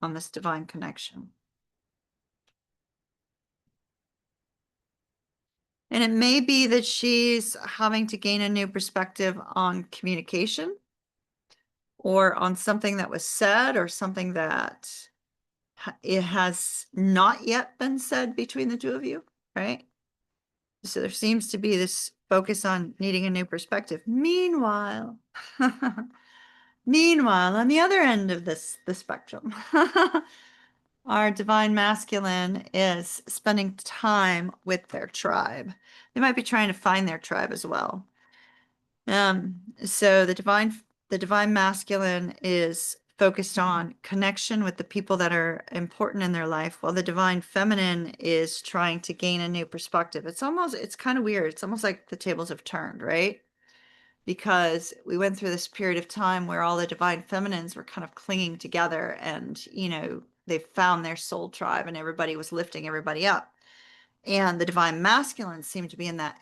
on this divine connection. And it may be that she's having to gain a new perspective on communication, or on something that was said, or something that it has not yet been said between the two of you, right? So there seems to be this focus on needing a new perspective. Meanwhile, on the other end of the spectrum, our divine masculine is spending time with their tribe. They might be trying to find their tribe as well. So the divine masculine is focused on connection with the people that are important in their life, while the divine feminine is trying to gain a new perspective. It's kind of weird. It's almost like the tables have turned, right? Because we went through this period of time where all the divine feminines were kind of clinging together, and, they found their soul tribe and everybody was lifting everybody up. And the divine masculine seemed to be in that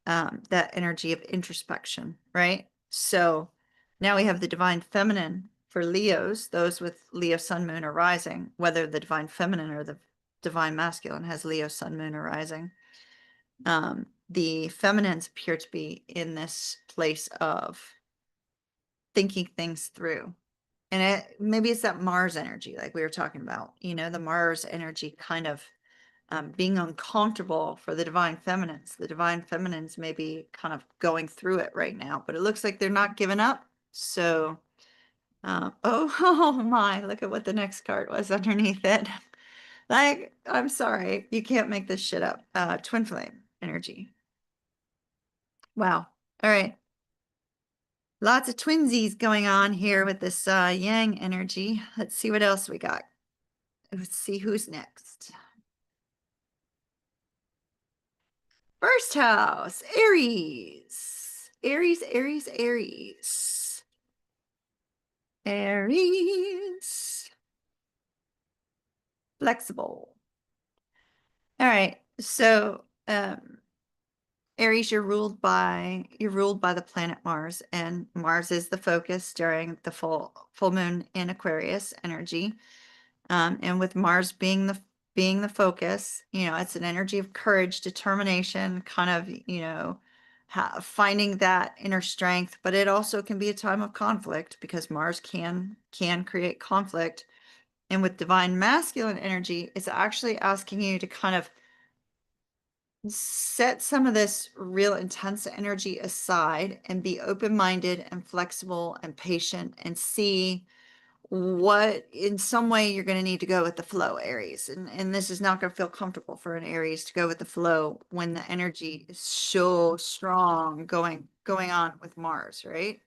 energy of introspection, right? So now we have the divine feminine for Leos, those with Leo, sun, moon, or rising, whether the divine feminine or the divine masculine has Leo, sun, moon, or rising. The feminines appear to be in this place of thinking things through. And maybe it's that Mars energy, like we were talking about, the Mars energy kind of being uncomfortable for the divine feminines. The divine feminines may be kind of going through it right now, but it looks like they're not giving up. So, oh my, look at what the next card was underneath it. Like, I'm sorry, you can't make this shit up. Twin flame energy. Wow. All right. Lots of twinsies going on here with this yang energy. Let's see what else we got. Let's see who's next. First house, Aries. Aries, Aries, Aries. Aries. Flexible. All right. So, Aries, you're ruled by the planet Mars, and Mars is the focus during the full moon in Aquarius energy. And with Mars being the focus, it's an energy of courage, determination, kind of, finding that inner strength, but it also can be a time of conflict because Mars can create conflict. And with divine masculine energy, it's actually asking you to kind of set some of this real intense energy aside and be open-minded and flexible and patient and see what in some way you're going to need to go with the flow, Aries. And this is not going to feel comfortable for an Aries to go with the flow when the energy is so strong going on with Mars, right?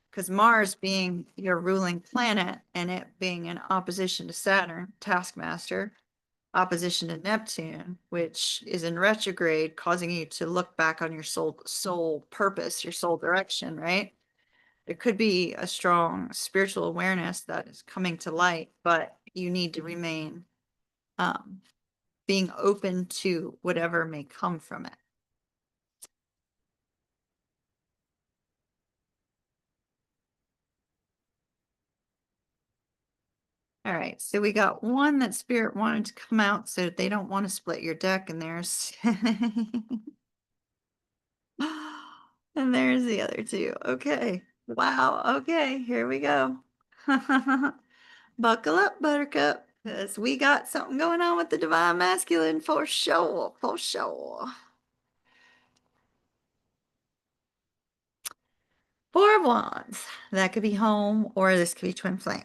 Because Mars being your ruling planet and it being in opposition to Saturn, taskmaster, opposition to Neptune, which is in retrograde, causing you to look back on your soul purpose, your soul direction, right? There could be a strong spiritual awareness that is coming to light, but you need to remain being open to whatever may come from it. All right, so we got one that Spirit wanted to come out, so they don't want to split your deck, and there's and there's the other two. Okay. Wow. Okay, here we go. Buckle up, Buttercup, because we got something going on with the divine masculine for sure, for sure. Four of Wands. That could be home or this could be twin flame.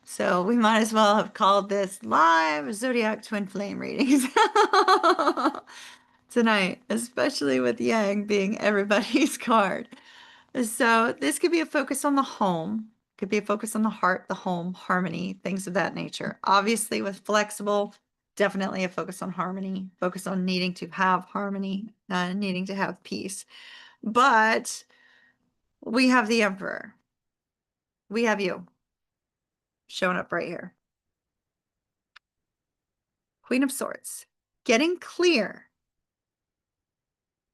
So we might as well have called this live Zodiac twin flame readings tonight, especially with Yang being everybody's card. So this could be a focus on the home, could be a focus on the heart, the home, harmony, things of that nature. Obviously with flexible, definitely a focus on harmony, focus on needing to have harmony, needing to have peace. But we have the Emperor. We have you showing up right here. Queen of Swords. Getting clear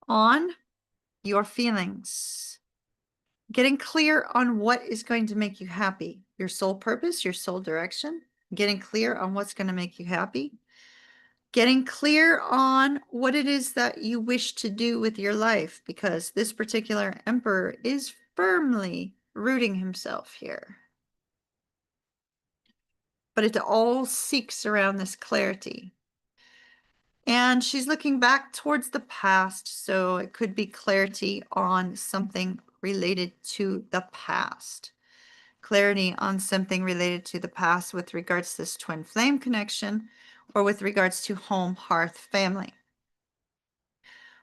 on your feelings. Getting clear on what is going to make you happy. Your soul purpose, your soul direction. Getting clear on what's going to make you happy. Getting clear on what it is that you wish to do with your life, because this particular Emperor is firmly rooting himself here. But it all seeks around this clarity. And she's looking back towards the past, so it could be clarity on something related to the past. Clarity on something related to the past with regards to this twin flame connection or with regards to home, hearth, family.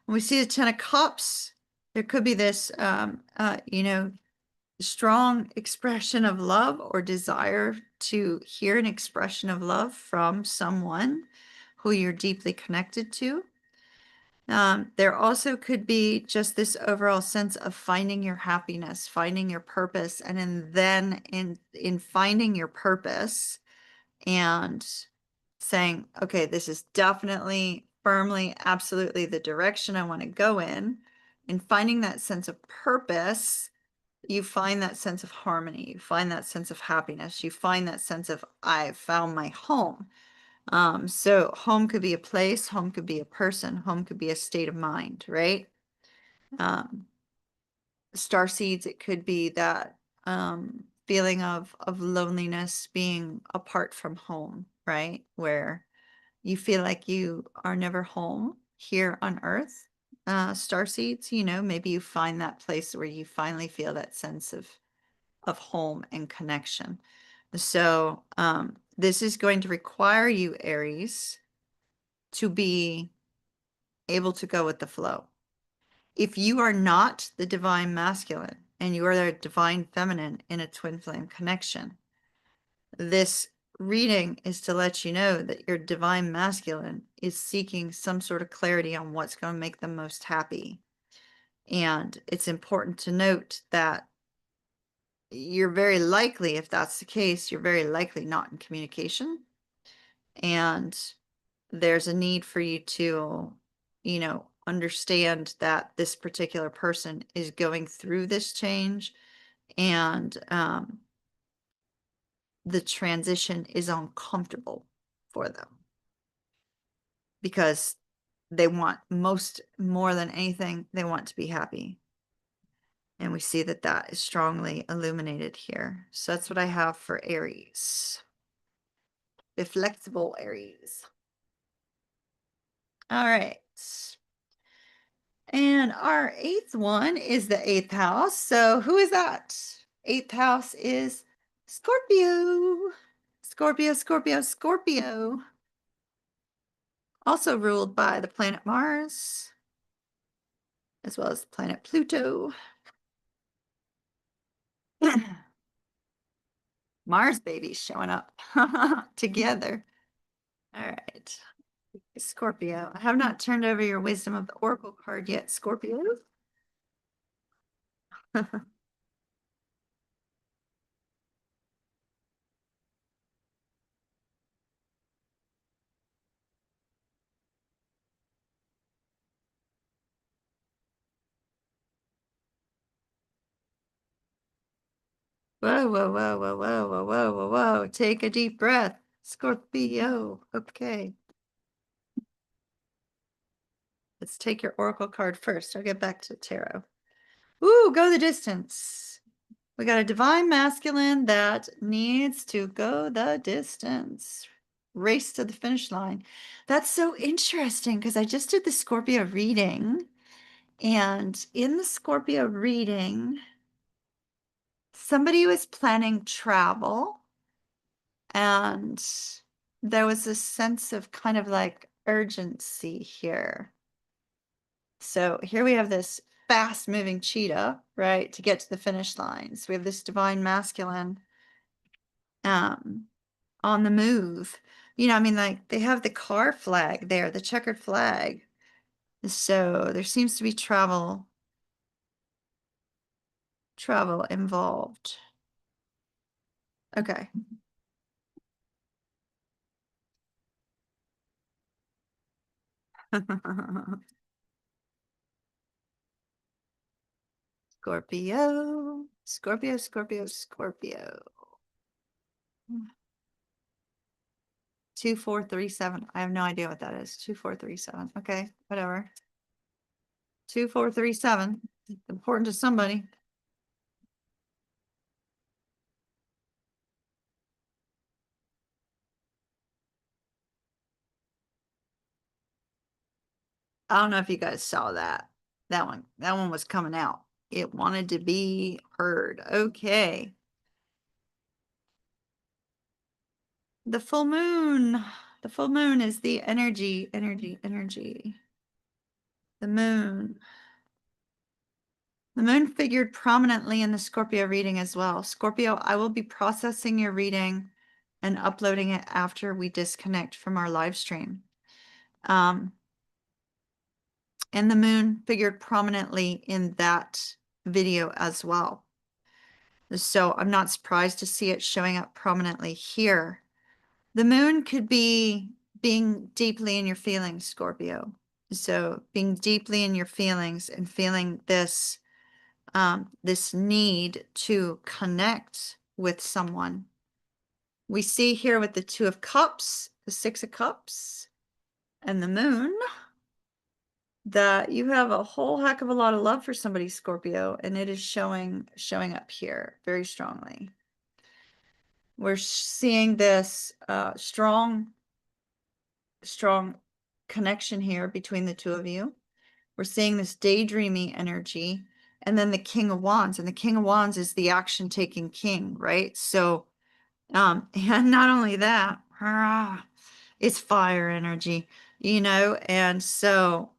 When we see the Ten of Cups, there could be this, strong expression of love or desire to hear an expression of love from someone who you're deeply connected to. There also could be just this overall sense of finding your happiness, finding your purpose, and then in finding your purpose and saying, okay, this is definitely, firmly, absolutely the direction I want to go in. And finding that sense of purpose, you find that sense of harmony, you find that sense of happiness, you find that sense of I've found my home. So home could be a place, home could be a person, home could be a state of mind, right? Star seeds, it could be that feeling of loneliness being apart from home, right? Where you feel like you are never home here on Earth. Star seeds, maybe you find that place where you finally feel that sense of home and connection. So this is going to require you, Aries, to be able to go with the flow. If you are not the divine masculine, and you are their divine feminine in a twin flame connection. This reading is to let you know that your divine masculine is seeking some sort of clarity on what's going to make them most happy. And it's important to note that you're very likely, if that's the case, you're very likely not in communication. And there's a need for you to, understand that this particular person is going through this change, and the transition is uncomfortable for them because they want more than anything, they want to be happy. And we see that that is strongly illuminated here. So that's what I have for Aries. The flexible Aries. All right. And our 8th one is the 8th house. So who is that? 8th house is Scorpio. Scorpio, Scorpio, Scorpio. Also ruled by the planet Mars, as well as the planet Pluto. Mars babies showing up together. All right. Scorpio. I have not turned over your wisdom of the Oracle card yet, Scorpio. Whoa, whoa, whoa, whoa, whoa, whoa, whoa, whoa, whoa. Take a deep breath. Scorpio. Okay. Let's take your Oracle card first. I'll get back to tarot. Ooh, go the distance. We got a divine masculine that needs to go the distance. Race to the finish line. That's so interesting because I just did the Scorpio reading. And in the Scorpio reading, somebody was planning travel, and there was a sense of kind of like urgency here. So here we have this fast moving cheetah, right, to get to the finish line. So we have this divine masculine on the move. I mean, like they have the car flag there, the checkered flag. So there seems to be travel involved. Okay. Scorpio, Scorpio, Scorpio, Scorpio. 2437. I have no idea what that is. 2437. Okay, whatever. 2437. Important to somebody. I don't know if you guys saw that. That one was coming out. It wanted to be heard. Okay. The full moon. The full moon is the energy. The moon. The moon figured prominently in the Scorpio reading as well. Scorpio, I will be processing your reading and uploading it after we disconnect from our live stream. And the moon figured prominently in that video as well. So I'm not surprised to see it showing up prominently here. The moon could be being deeply in your feelings, Scorpio. So being deeply in your feelings and feeling this need to connect with someone. We see here with the 2 of Cups, the 6 of Cups, and the moon, that you have a whole heck of a lot of love for somebody, Scorpio, and it is showing up here very strongly. We're seeing this strong connection here between the 2 of you. We're seeing this daydreamy energy, and then the King of Wands, and the King of Wands is the action-taking king, right? So, and not only that, it's fire energy, and so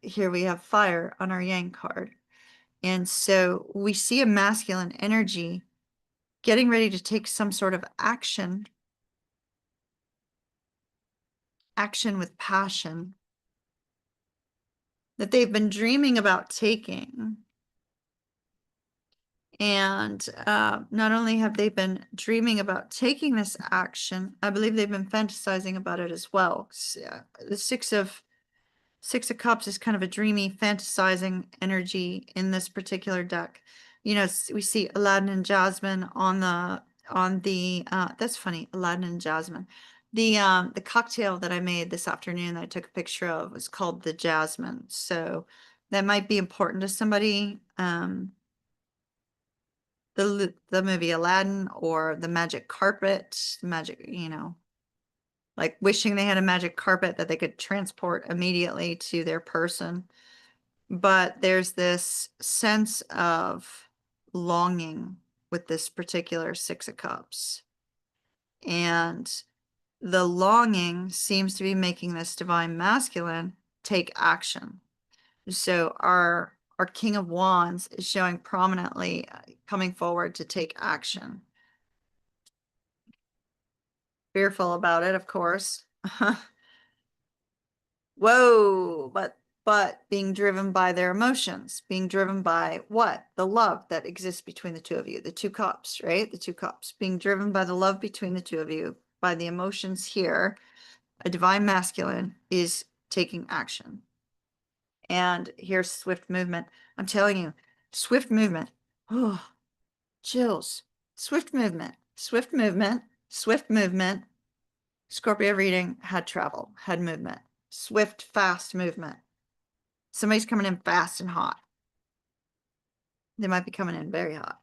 here we have fire on our Yang card. And so we see a masculine energy getting ready to take some sort of action with passion that they've been dreaming about taking. And not only have they been dreaming about taking this action, I believe they've been fantasizing about it as well. The Six of Cups is kind of a dreamy, fantasizing energy in this particular deck. You know, we see Aladdin and Jasmine on the that's funny, Aladdin and Jasmine. The cocktail that I made this afternoon that I took a picture of was called the Jasmine. So that might be important to somebody. The movie Aladdin or the magic carpet, magic, you know, like wishing they had a magic carpet that they could transport immediately to their person. But there's this sense of longing with this particular Six of Cups. And the longing seems to be making this divine masculine take action. So our King of Wands is showing prominently coming forward to take action. Fearful about it, of course. Whoa, but being driven by their emotions, being driven by what? The love that exists between the two of you, the two cups, right? The two cups, being driven by the love between the two of you, by the emotions here. A divine masculine is taking action. And here's swift movement. I'm telling you, swift movement. Oh, chills. Swift movement, swift movement, swift movement. Scorpio reading had travel, had movement, swift, fast movement. Somebody's coming in fast and hot. They might be coming in very hot.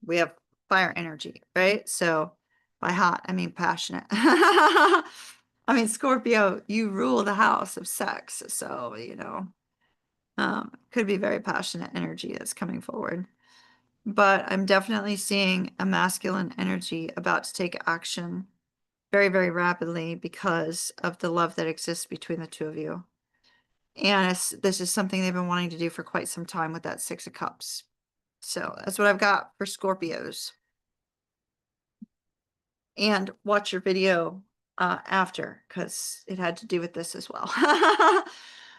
We have fire energy, right? So by hot, I mean passionate. I mean, Scorpio, you rule the house of sex. So, you know, could be very passionate energy that's coming forward. But I'm definitely seeing a masculine energy about to take action very, very rapidly because of the love that exists between the two of you. And this is something they've been wanting to do for quite some time with that Six of Cups. So that's what I've got for Scorpios. And watch your video after, because it had to do with this as well.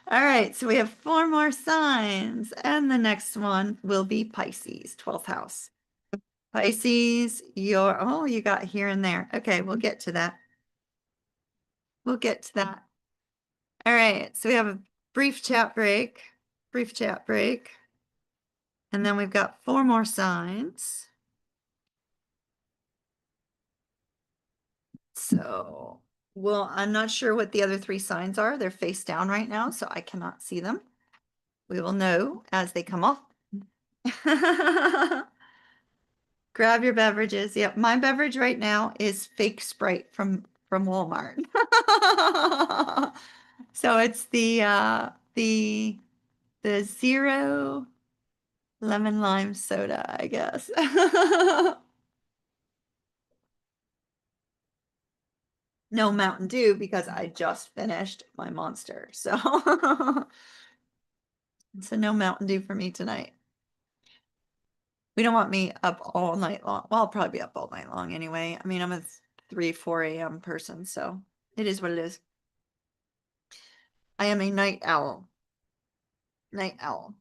All right, so we have 4 more signs, and the next one will be Pisces, 12th house. Pisces, you got here and there. Okay, we'll get to that. We'll get to that. All right, so we have a brief chat break, and then we've got 4 more signs. So, well, I'm not sure what the other 3 signs are. They're face down right now, so I cannot see them. We will know as they come up. Grab your beverages. Yep, my beverage right now is fake Sprite from Walmart. So it's the zero lemon lime soda, I guess. No Mountain Dew because I just finished my Monster. So so no Mountain Dew for me tonight. We don't want me up all night long. Well, I'll probably be up all night long anyway. I mean, I'm a 3, 4 a.m. person, so it is what it is. I am a night owl. Night owl.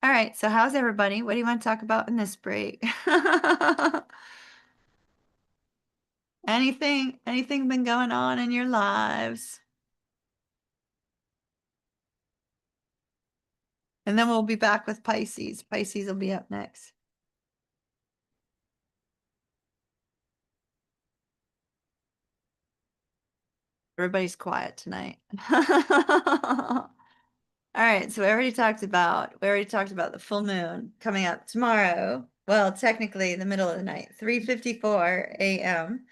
All right, so how's everybody? What do you want to talk about in this break? Anything been going on in your lives? And then we'll be back with Pisces. Pisces will be up next. Everybody's quiet tonight. All right, so we already talked about the full moon coming up tomorrow. Well, technically the middle of the night, 3:54 a.m.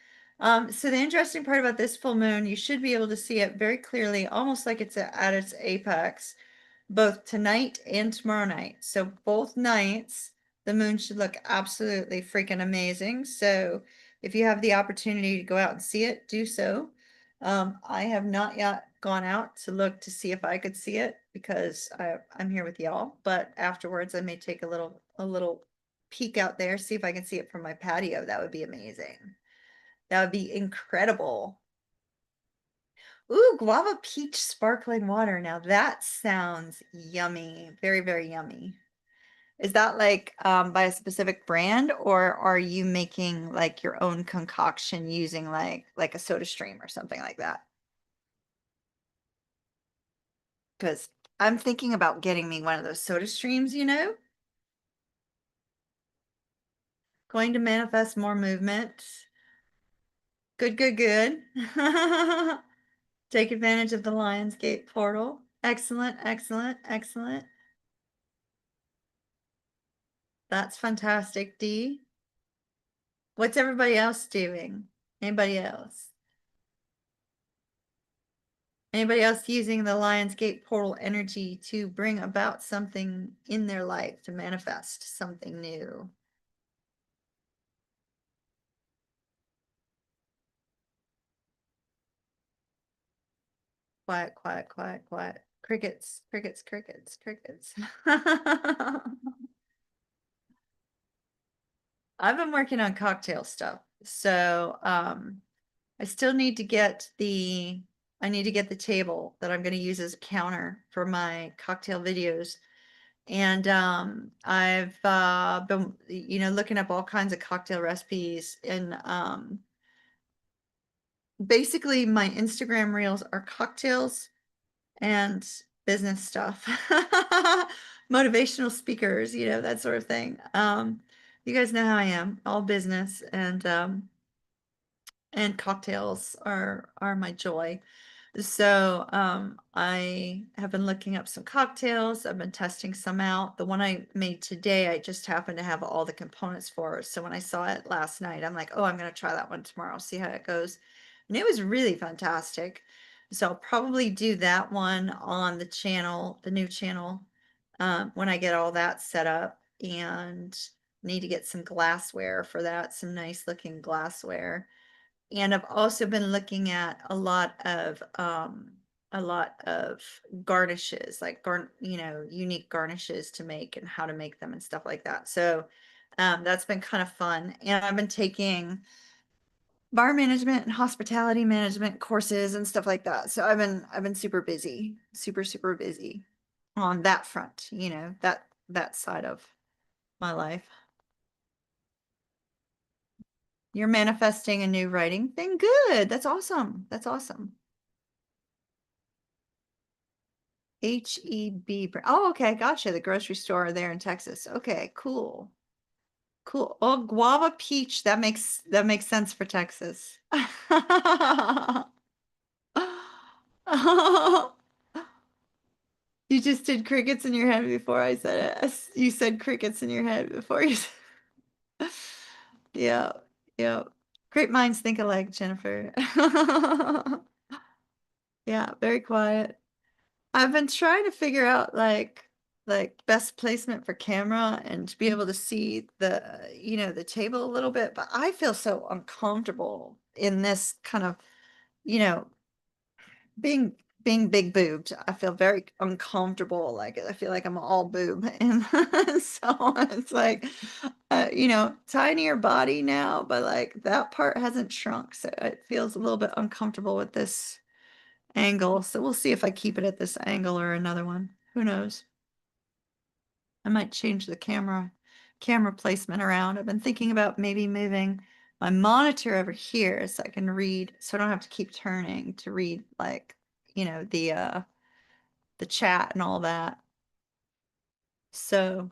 So the interesting part about this full moon, you should be able to see it very clearly, almost like it's at its apex, both tonight and tomorrow night. So both nights, the moon should look absolutely freaking amazing. So if you have the opportunity to go out and see it, do so. I have not yet gone out to look to see if I could see it because I'm here with y'all. But afterwards, I may take a little peek out there, see if I can see it from my patio. That would be amazing. That would be incredible. Ooh, guava peach sparkling water. Now that sounds yummy. Very, very yummy. Is that like by a specific brand, or are you making like your own concoction using like a soda stream or something like that? Because I'm thinking about getting me one of those soda streams, you know? Going to manifest more movement. Good, good, good. Take advantage of the Lionsgate portal. Excellent, excellent, excellent. That's fantastic, Dee. What's everybody else doing? Anybody else? Anybody else using the Lionsgate portal energy to bring about something in their life, to manifest something new? Quiet, quiet, quiet, quiet. Crickets, crickets, crickets, crickets. I've been working on cocktail stuff. So I still need to get I need to get the table that I'm going to use as a counter for my cocktail videos. And I've been, looking up all kinds of cocktail recipes, and basically my Instagram reels are cocktails and business stuff. Motivational speakers, that sort of thing. You guys know how I am, all business, and cocktails are my joy. So I have been looking up some cocktails. I've been testing some out. The one I made today, I just happened to have all the components for. So when I saw it last night, I'm like, oh, I'm going to try that one tomorrow, see how it goes. And it was really fantastic. So I'll probably do that one on the channel, the new channel, when I get all that set up, and need to get some glassware for that, some nice looking glassware. And I've also been looking at a lot of garnishes, like unique garnishes to make and how to make them and stuff like that. So that's been kind of fun. And I've been taking bar management and hospitality management courses and stuff like that. So I've been super busy, super, super busy on that front, that side of my life. You're manifesting a new writing thing. Good. That's awesome. That's awesome. HEB. Oh, okay. Gotcha. The grocery store there in Texas. Okay, cool. Cool. Oh, guava peach. That makes sense for Texas. You just did crickets in your head before I said it. You said crickets in your head before you said. Yeah, yeah. Great minds think alike, Jennifer. Yeah, very quiet. I've been trying to figure out like best placement for camera and to be able to see the table a little bit, but I feel so uncomfortable in this kind of, you know, being big boobed. I feel very uncomfortable. Like I feel like I'm all boob. And so it's like tinier body now, but like that part hasn't shrunk. So it feels a little bit uncomfortable with this angle. So we'll see if I keep it at this angle or another one. Who knows? I might change the camera placement around. I've been thinking about maybe moving my monitor over here so I can read, so I don't have to keep turning to read like, the chat and all that. So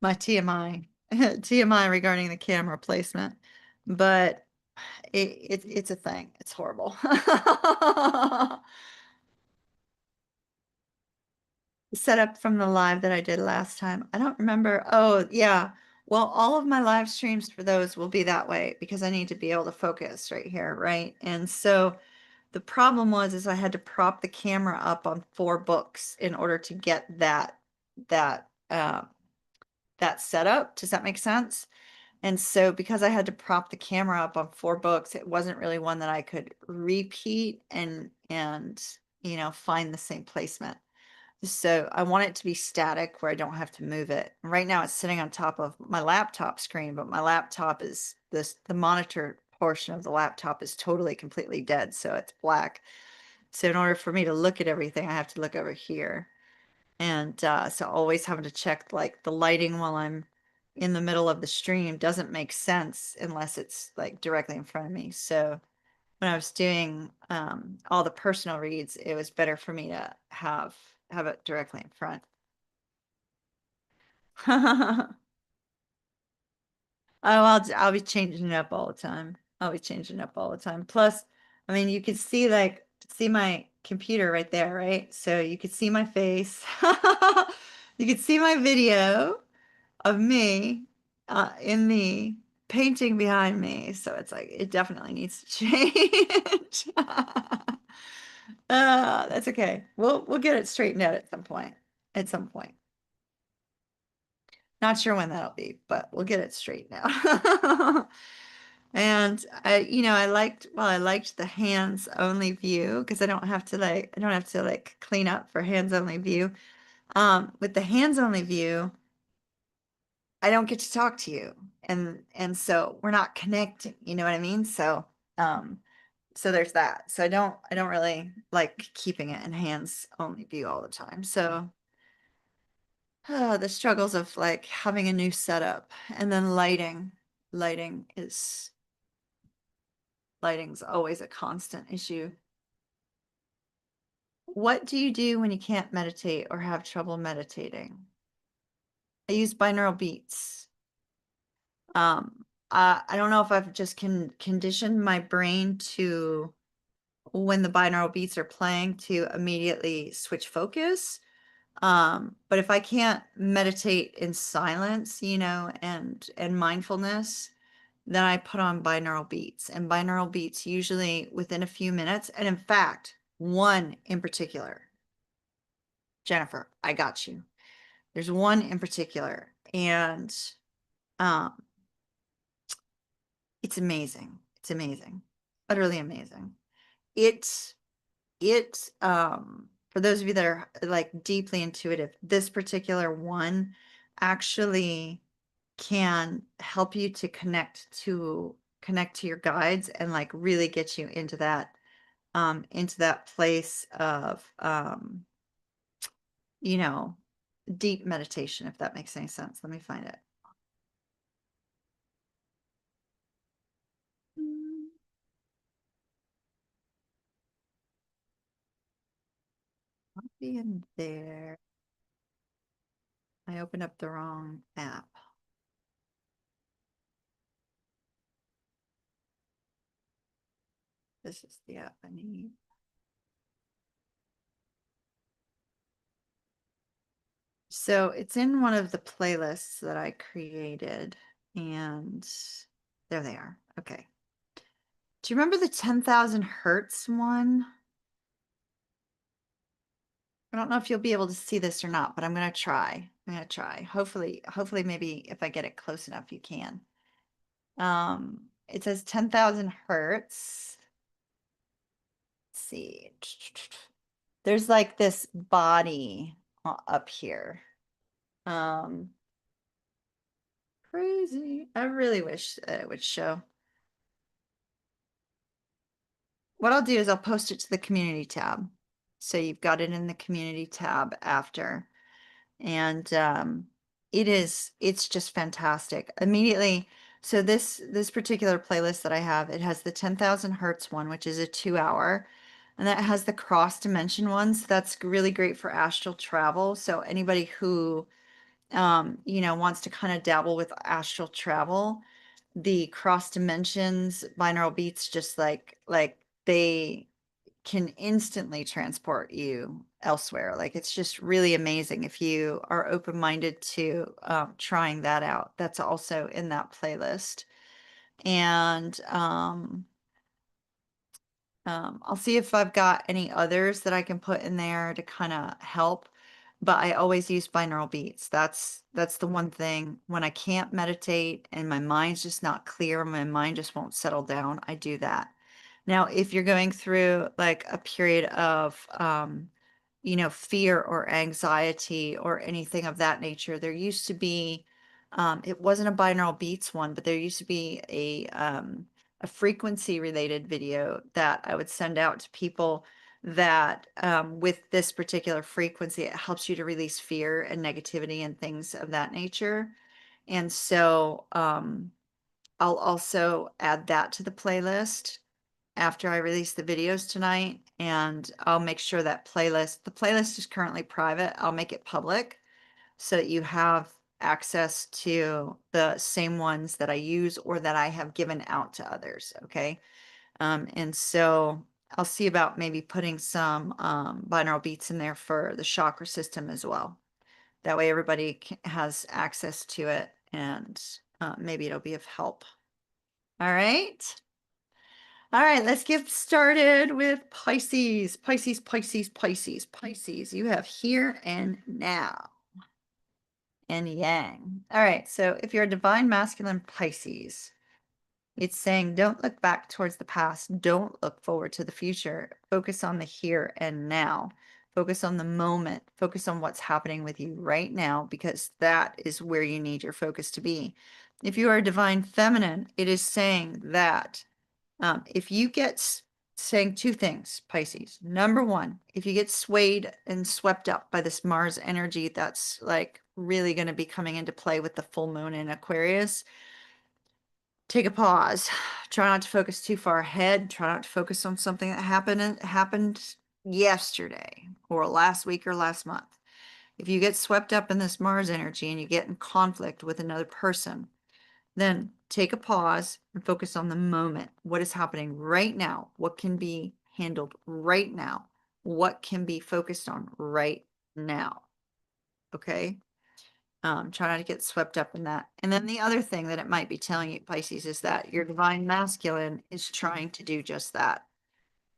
my TMI TMI regarding the camera placement, but it's a thing. It's horrible. Set up from the live that I did last time. I don't remember. Oh, yeah. Well, all of my live streams for those will be that way because I need to be able to focus right here, right? And so the problem was is I had to prop the camera up on 4 books in order to get that that setup. Does that make sense? And so because I had to prop the camera up on 4 books, it wasn't really one that I could repeat and find the same placement. So I want it to be static where I don't have to move it. Right now it's sitting on top of my laptop screen, but my laptop is the monitor portion of the laptop is totally completely dead, so it's black. So in order for me to look at everything, I have to look over here. And so always having to check like the lighting while I'm in the middle of the stream doesn't make sense unless it's like directly in front of me. So when I was doing all the personal reads, it was better for me to have it directly in front. Oh, I'll be changing it up all the time. I'll be changing it up all the time. Plus, I mean, you can see my computer right there, right? So you could see my face. You could see my video of me in the painting behind me. So it's like it definitely needs to change. That's okay. We'll get it straightened out at some point. At some point. Not sure when that'll be, but we'll get it straightened out. And I liked the hands only view because I don't have to like clean up for hands only view. With the hands only view, I don't get to talk to you. And so we're not connecting, you know what I mean? Um, so there's that. So I don't really like keeping it in hands only view all the time. So the struggles of like having a new setup and then lighting. Lighting is Lighting's always a constant issue. What do you do when you can't meditate or have trouble meditating? I use binaural beats. I don't know if I've just conditioned my brain to when the binaural beats are playing to immediately switch focus. But if I can't meditate in silence, and mindfulness, then I put on binaural beats, and binaural beats usually within a few minutes. And in fact, one in particular, Jennifer, I got you. There's one in particular, and um, it's amazing. It's amazing, utterly amazing. It for those of you that are like deeply intuitive, this particular one actually can help you to connect to your guides and like really get you into that place of you know deep meditation, if that makes any sense. Let me find it. Mm, Might be in there. I opened up the wrong app. This is the app I need. So it's in one of the playlists that I created, and there they are. Okay. Do you remember the 10,000 hertz one? I don't know if you'll be able to see this or not, but I'm going to try. I'm going to try. Hopefully maybe if I get it close enough, you can. It says 10,000 hertz. Let's see. There's like this body up here. Um, Crazy. I really wish that it would show. What I'll do is I'll post it to the community tab. So you've got it in the community tab after. And it's just fantastic. Immediately, so this particular playlist that I have, it has the 10,000 hertz one, which is a 2 hour, and that has the cross dimension ones. That's really great for astral travel. So anybody who wants to kind of dabble with astral travel, the cross dimensions binaural beats just like they can instantly transport you elsewhere. Like it's just really amazing if you are open-minded to trying that out. That's also in that playlist. And I'll see if I've got any others that I can put in there to kind of help. but I always use binaural beats. That's the one thing when I can't meditate and my mind's just not clear, my mind just won't settle down, I do that. Now, if you're going through like a period of, fear or anxiety or anything of that nature, there used to be, it wasn't a binaural beats one, but there used to be a frequency related video that I would send out to people that with this particular frequency, it helps you to release fear and negativity and things of that nature. And so I'll also add that to the playlist after I release the videos tonight, and I'll make sure that the playlist is currently private. I'll make it public so that you have access to the same ones that I use or that I have given out to others. Okay. And so I'll see about maybe putting some binaural beats in there for the chakra system as well. That way everybody has access to it, and maybe it'll be of help. All right. All right, let's get started with Pisces. Pisces, Pisces, Pisces, Pisces. You have here and now and yang. All right, so if you're a divine masculine Pisces, it's saying don't look back towards the past. Don't look forward to the future. Focus on the here and now. Focus on the moment. Focus on what's happening with you right now, because that is where you need your focus to be. If you are a divine feminine, it is saying that if you get saying two things, Pisces. Number one, if you get swayed and swept up by this Mars energy, that's like really going to be coming into play with the full moon in Aquarius. Take a pause. Try not to focus too far ahead. Try not to focus on something that happened yesterday or last week or last month. If you get swept up in this Mars energy and you get in conflict with another person, then take a pause and focus on the moment. What is happening right now? What can be handled right now? What can be focused on right now? Okay. Try not to get swept up in that. And then the other thing that it might be telling you, Pisces, is that your divine masculine is trying to do just that.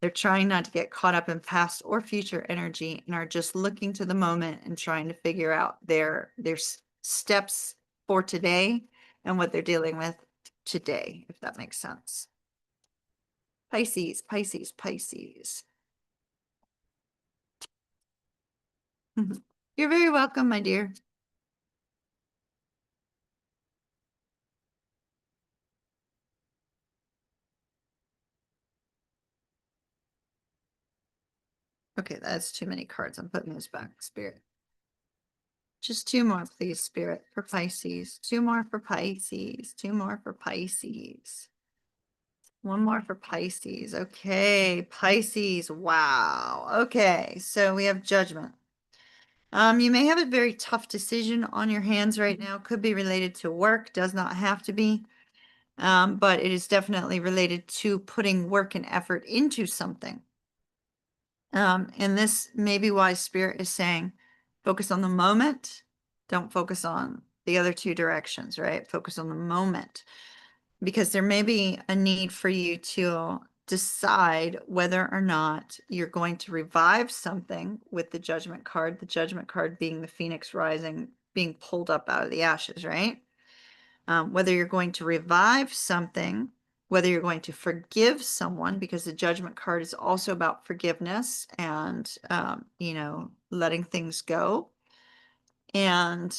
They're trying not to get caught up in past or future energy and are just looking to the moment and trying to figure out their steps for today and what they're dealing with today, if that makes sense. Pisces, Pisces, Pisces. You're very welcome, my dear. Okay, that's too many cards. I'm putting those back, Spirit. Just two more, please, Spirit, for Pisces. Two more for Pisces. Two more for Pisces. One more for Pisces. Okay, Pisces. Wow. Okay, so we have Judgment. You may have a very tough decision on your hands right now. Could be related to work, does not have to be. But it is definitely related to putting work and effort into something. And this may be why Spirit is saying, focus on the moment. Don't focus on the other two directions, right? Focus on the moment, because there may be a need for you to decide whether or not you're going to revive something with the Judgment card being the Phoenix rising, being pulled up out of the ashes, right? Whether you're going to revive something, whether you're going to forgive someone, because the Judgment card is also about forgiveness and, letting things go. And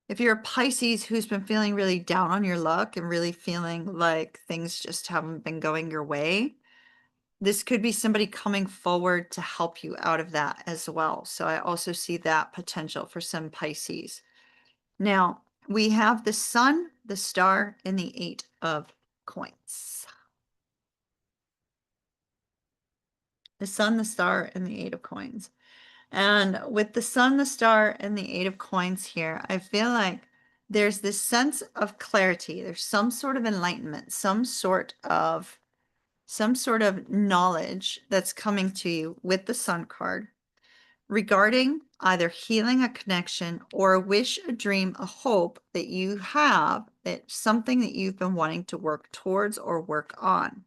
if you're a Pisces who's been feeling really down on your luck and really feeling like things just haven't been going your way, this could be somebody coming forward to help you out of that as well. So I also see that potential for some Pisces. Now, we have the Sun, the Star, and the Eight of Coins. The Sun, the Star, and the Eight of Coins. And with the Sun, the Star, and the Eight of Coins here, I feel like there's this sense of clarity. There's some sort of enlightenment, some sort of knowledge that's coming to you with the Sun card regarding either healing a connection or a wish, a dream, a hope that you have, that something that you've been wanting to work towards or work on.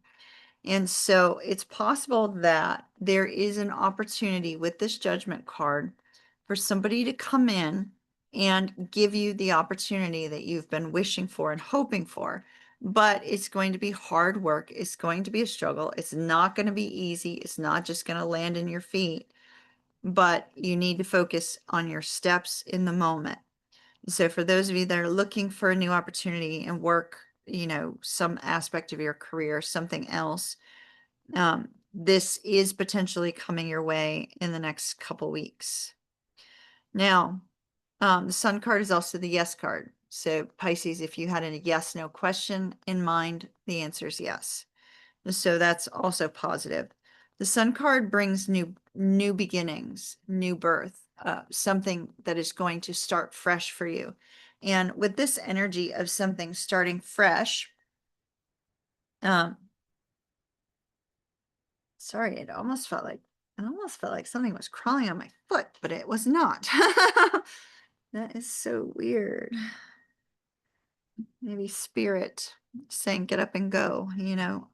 And so it's possible that there is an opportunity with this Judgment card for somebody to come in and give you the opportunity that you've been wishing for and hoping for. But it's going to be hard work. It's going to be a struggle. It's not going to be easy. It's not just going to land in your feet, but you need to focus on your steps in the moment. So for those of you that are looking for a new opportunity and work, you know, some aspect of your career, something else, this is potentially coming your way in the next couple weeks. Now, the Sun card is also the yes card. So Pisces, if you had a yes, no question in mind, the answer is yes. So that's also positive. The Sun card brings new beginnings, new birth, something that is going to start fresh for you. And with this energy of something starting fresh, sorry, it almost felt like something was crawling on my foot, but it was not. That is so weird. Maybe spirit saying get up and go, you know.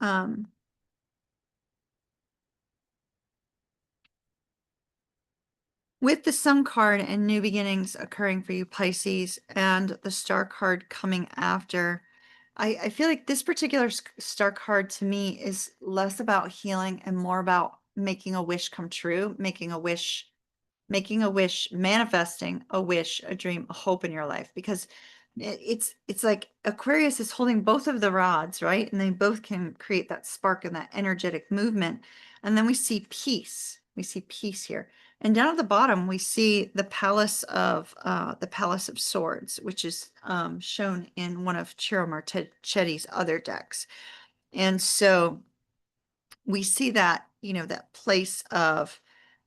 With the Sun card and new beginnings occurring for you, Pisces, and the Star card coming after, I feel like this particular Star card to me is less about healing and more about making a wish come true, making a wish, manifesting a wish, a dream, a hope in your life, because it's like Aquarius is holding both of the rods, right? And they both can create that spark and that energetic movement. And then we see peace. We see peace here. And down at the bottom, we see the Palace of Swords, which is shown in one of Ciro Marchetti's other decks. And so we see that, you know, that place of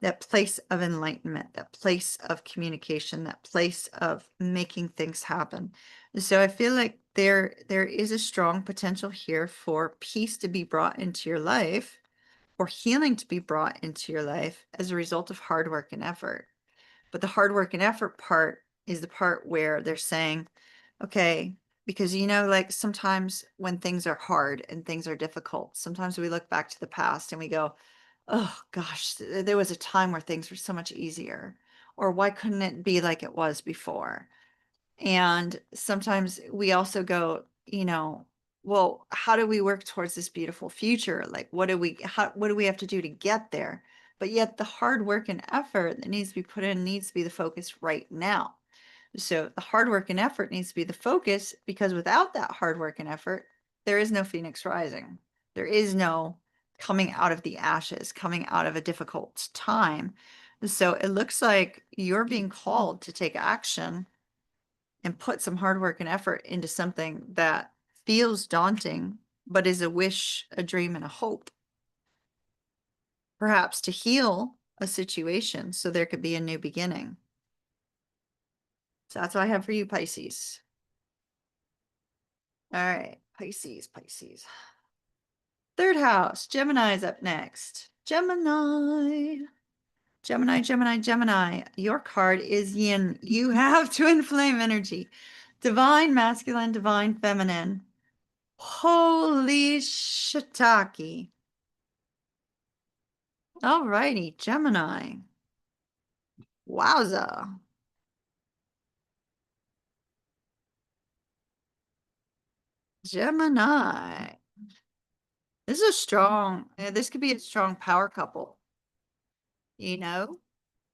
enlightenment, that place of communication, that place of making things happen. So I feel like there is a strong potential here for peace to be brought into your life, or healing to be brought into your life as a result of hard work and effort. But the hard work and effort part is the part where they're saying, okay, because, you know, like sometimes when things are hard and things are difficult, sometimes we look back to the past and we go, oh gosh, there was a time where things were so much easier. Or why couldn't it be like it was before? And sometimes we also go, you know, well, how do we work towards this beautiful future? Like, what do we have to do to get there? But yet the hard work and effort that needs to be put in needs to be the focus right now. So the hard work and effort needs to be the focus, because without that hard work and effort, there is no Phoenix rising. There is no coming out of the ashes, coming out of a difficult time. So it looks like you're being called to take action and put some hard work and effort into something that feels daunting, but is a wish, a dream, and a hope. Perhaps to heal a situation so there could be a new beginning. So that's what I have for you, Pisces. All right, Pisces. Third house, Gemini is up next. Gemini. Your card is yin. You have to inflame energy. Divine masculine, divine feminine. Holy shiitake. All righty, Gemini. Wowza. Gemini. This is a strong, this could be a strong power couple. You know,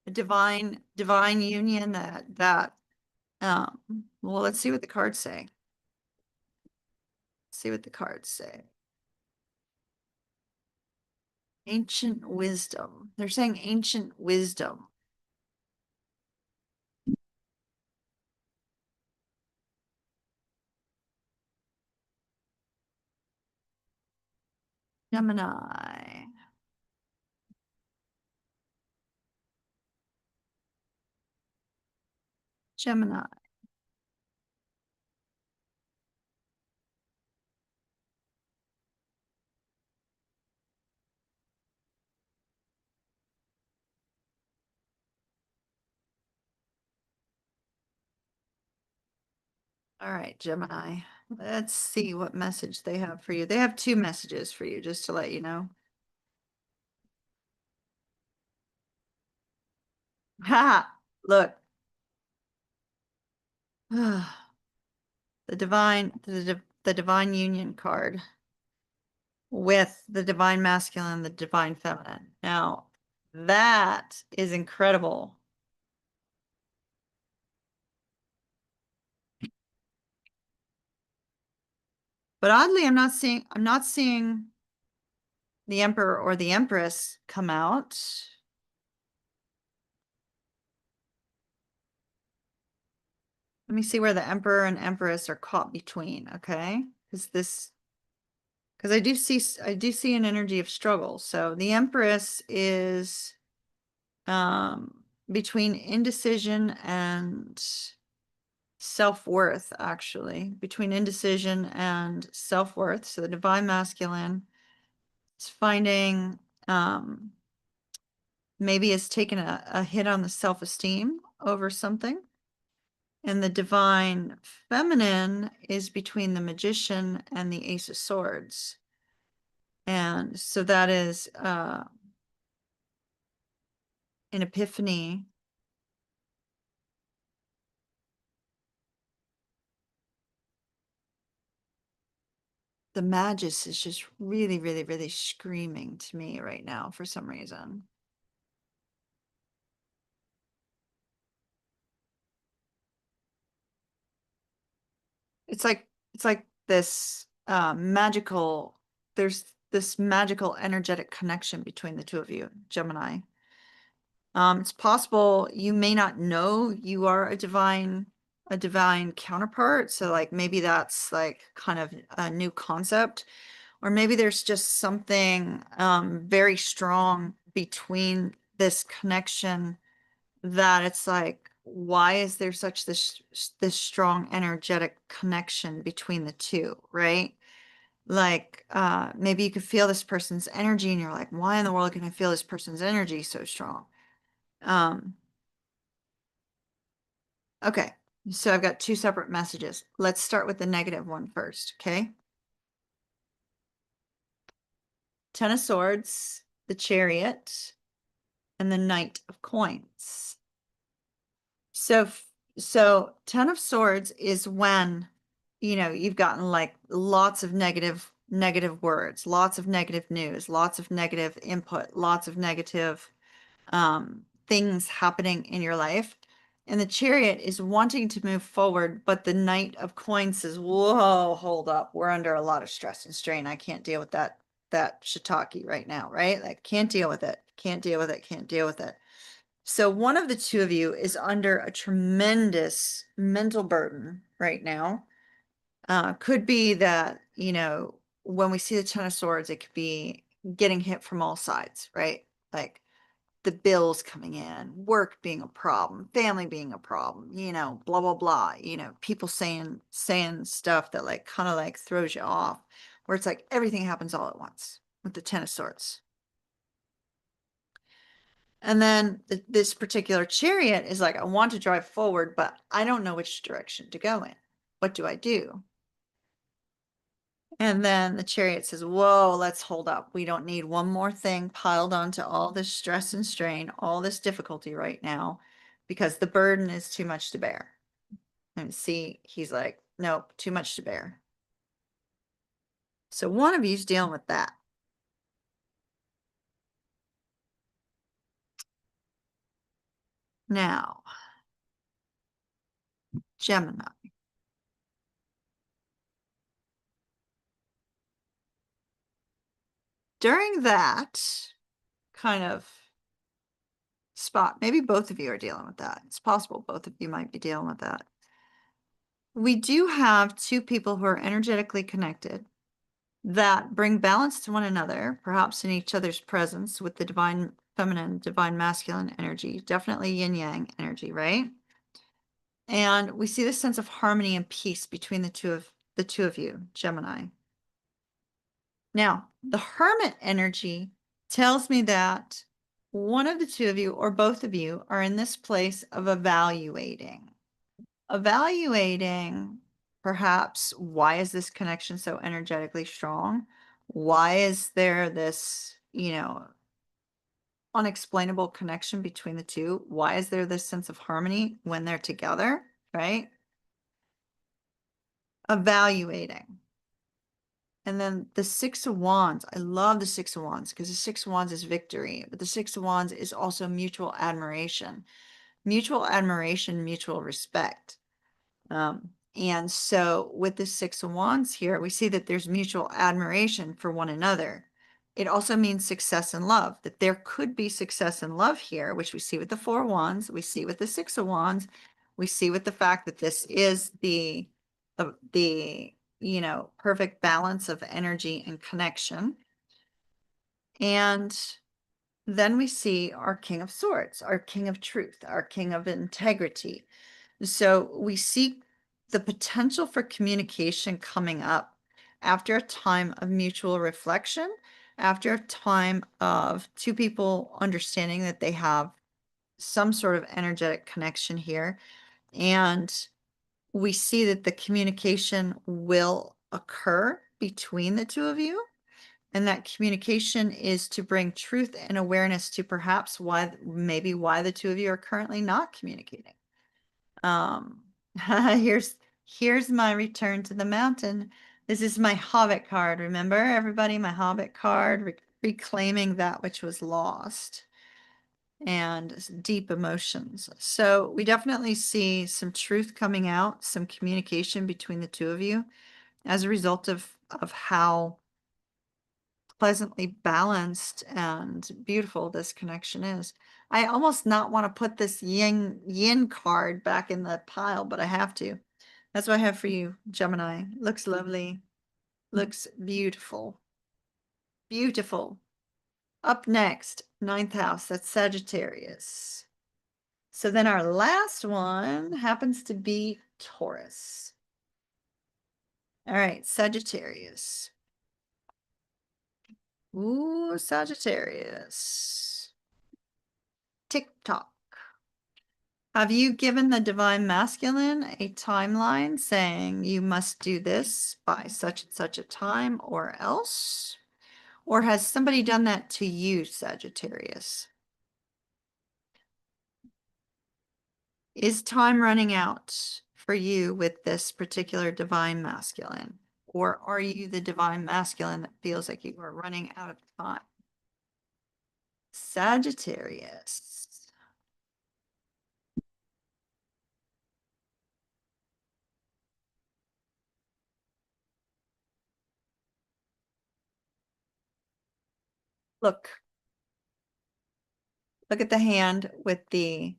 a divine union well, let's see what the cards say. See what the cards say. Ancient wisdom. They're saying ancient wisdom. Gemini. Gemini. All right, Gemini. Let's see what message they have for you. They have two messages for you, just to let you know. Ha! Look. The divine union card with the divine masculine and the divine feminine. Now, that is incredible. But oddly, I'm not seeing the emperor or the empress come out. Let me see where the emperor and empress are caught between, okay? Because I do see an energy of struggle. So the empress is between indecision and self-worth, actually, between indecision and self-worth. So the divine masculine is finding maybe has taken a hit on the self-esteem over something. And the divine feminine is between the magician and the ace of swords. And so that is an epiphany. The Magus is just really, really, really screaming to me right now for some reason. It's like this magical, there's this magical energetic connection between the two of you, Gemini. It's possible you may not know you are a divine counterpart. So like maybe that's like kind of a new concept, or maybe there's just something very strong between this connection that it's like, why is there such this strong energetic connection between the two, right? Like maybe you could feel this person's energy and you're like, why in the world can I feel this person's energy so strong? Um, okay, so I've got two separate messages. Let's start with the negative one first, okay? Ten of Swords, the Chariot, and the Knight of Coins. So Ten of Swords is when, you've gotten like lots of negative words, lots of negative news, lots of negative input, lots of negative things happening in your life. And the Chariot is wanting to move forward, but the Knight of Coins says, whoa, hold up. We're under a lot of stress and strain. I can't deal with that shiitake right now, right? Like can't deal with it. Can't deal with it. Can't deal with it. So one of the two of you is under a tremendous mental burden right now. Could be that, when we see the Ten of Swords, it could be getting hit from all sides, right? Like the bills coming in, work being a problem, family being a problem, blah, blah, blah, people saying stuff that like kind of like throws you off, where it's like everything happens all at once with the Ten of Swords. And then this particular Chariot is like, I want to drive forward, but I don't know which direction to go in. What do I do? And then the Chariot says, whoa, let's hold up. We don't need one more thing piled onto all this stress and strain, all this difficulty right now, because the burden is too much to bear. And see, he's like, nope, too much to bear. So one of you's dealing with that. Now, Gemini. During that kind of spot, maybe both of you are dealing with that. It's possible both of you might be dealing with that. We do have two people who are energetically connected that bring balance to one another, perhaps in each other's presence with the divine feminine, divine masculine energy, definitely yin yang energy, right? And we see this sense of harmony and peace between the two of you, Gemini. Now, the Hermit energy tells me that one of the two of you or both of you are in this place of evaluating perhaps, why is this connection so energetically strong? Why is there this, unexplainable connection between the two? Why is there this sense of harmony when they're together, right? Evaluating. And then the Six of Wands. I love the Six of Wands because the Six of Wands is victory, but the Six of Wands is also mutual admiration. Mutual admiration, mutual respect. And so with the Six of Wands here, we see that there's mutual admiration for one another. It also means success in love, that there could be success in love here, which we see with the Four of Wands, we see with the Six of Wands, we see with the fact that this is the perfect balance of energy and connection. And then we see our King of Swords, our King of Truth, our King of Integrity. So we see the potential for communication coming up after a time of mutual reflection, after a time of two people understanding that they have some sort of energetic connection here. And we see that the communication will occur between the two of you. And that communication is to bring truth and awareness to perhaps maybe why the two of you are currently not communicating. Here's my return to the mountain. This is my Hobbit card. Remember, everybody, my Hobbit card, reclaiming that which was lost and deep emotions. So we definitely see some truth coming out, some communication between the two of you as a result of how pleasantly balanced and beautiful this connection is. I almost not want to put this yin card back in the pile, but I have to. That's what I have for you, Gemini. Looks lovely. Looks beautiful. Beautiful. Up next, 9th house, that's Sagittarius. So then our last one happens to be Taurus. All right, Sagittarius. Ooh, Sagittarius. Tick-tock. Have you given the divine masculine a timeline saying you must do this by such and such a time or else? Or has somebody done that to you, Sagittarius? Is time running out for you with this particular divine masculine? Or are you the divine masculine that feels like you are running out of time? Sagittarius. Look at the hand with the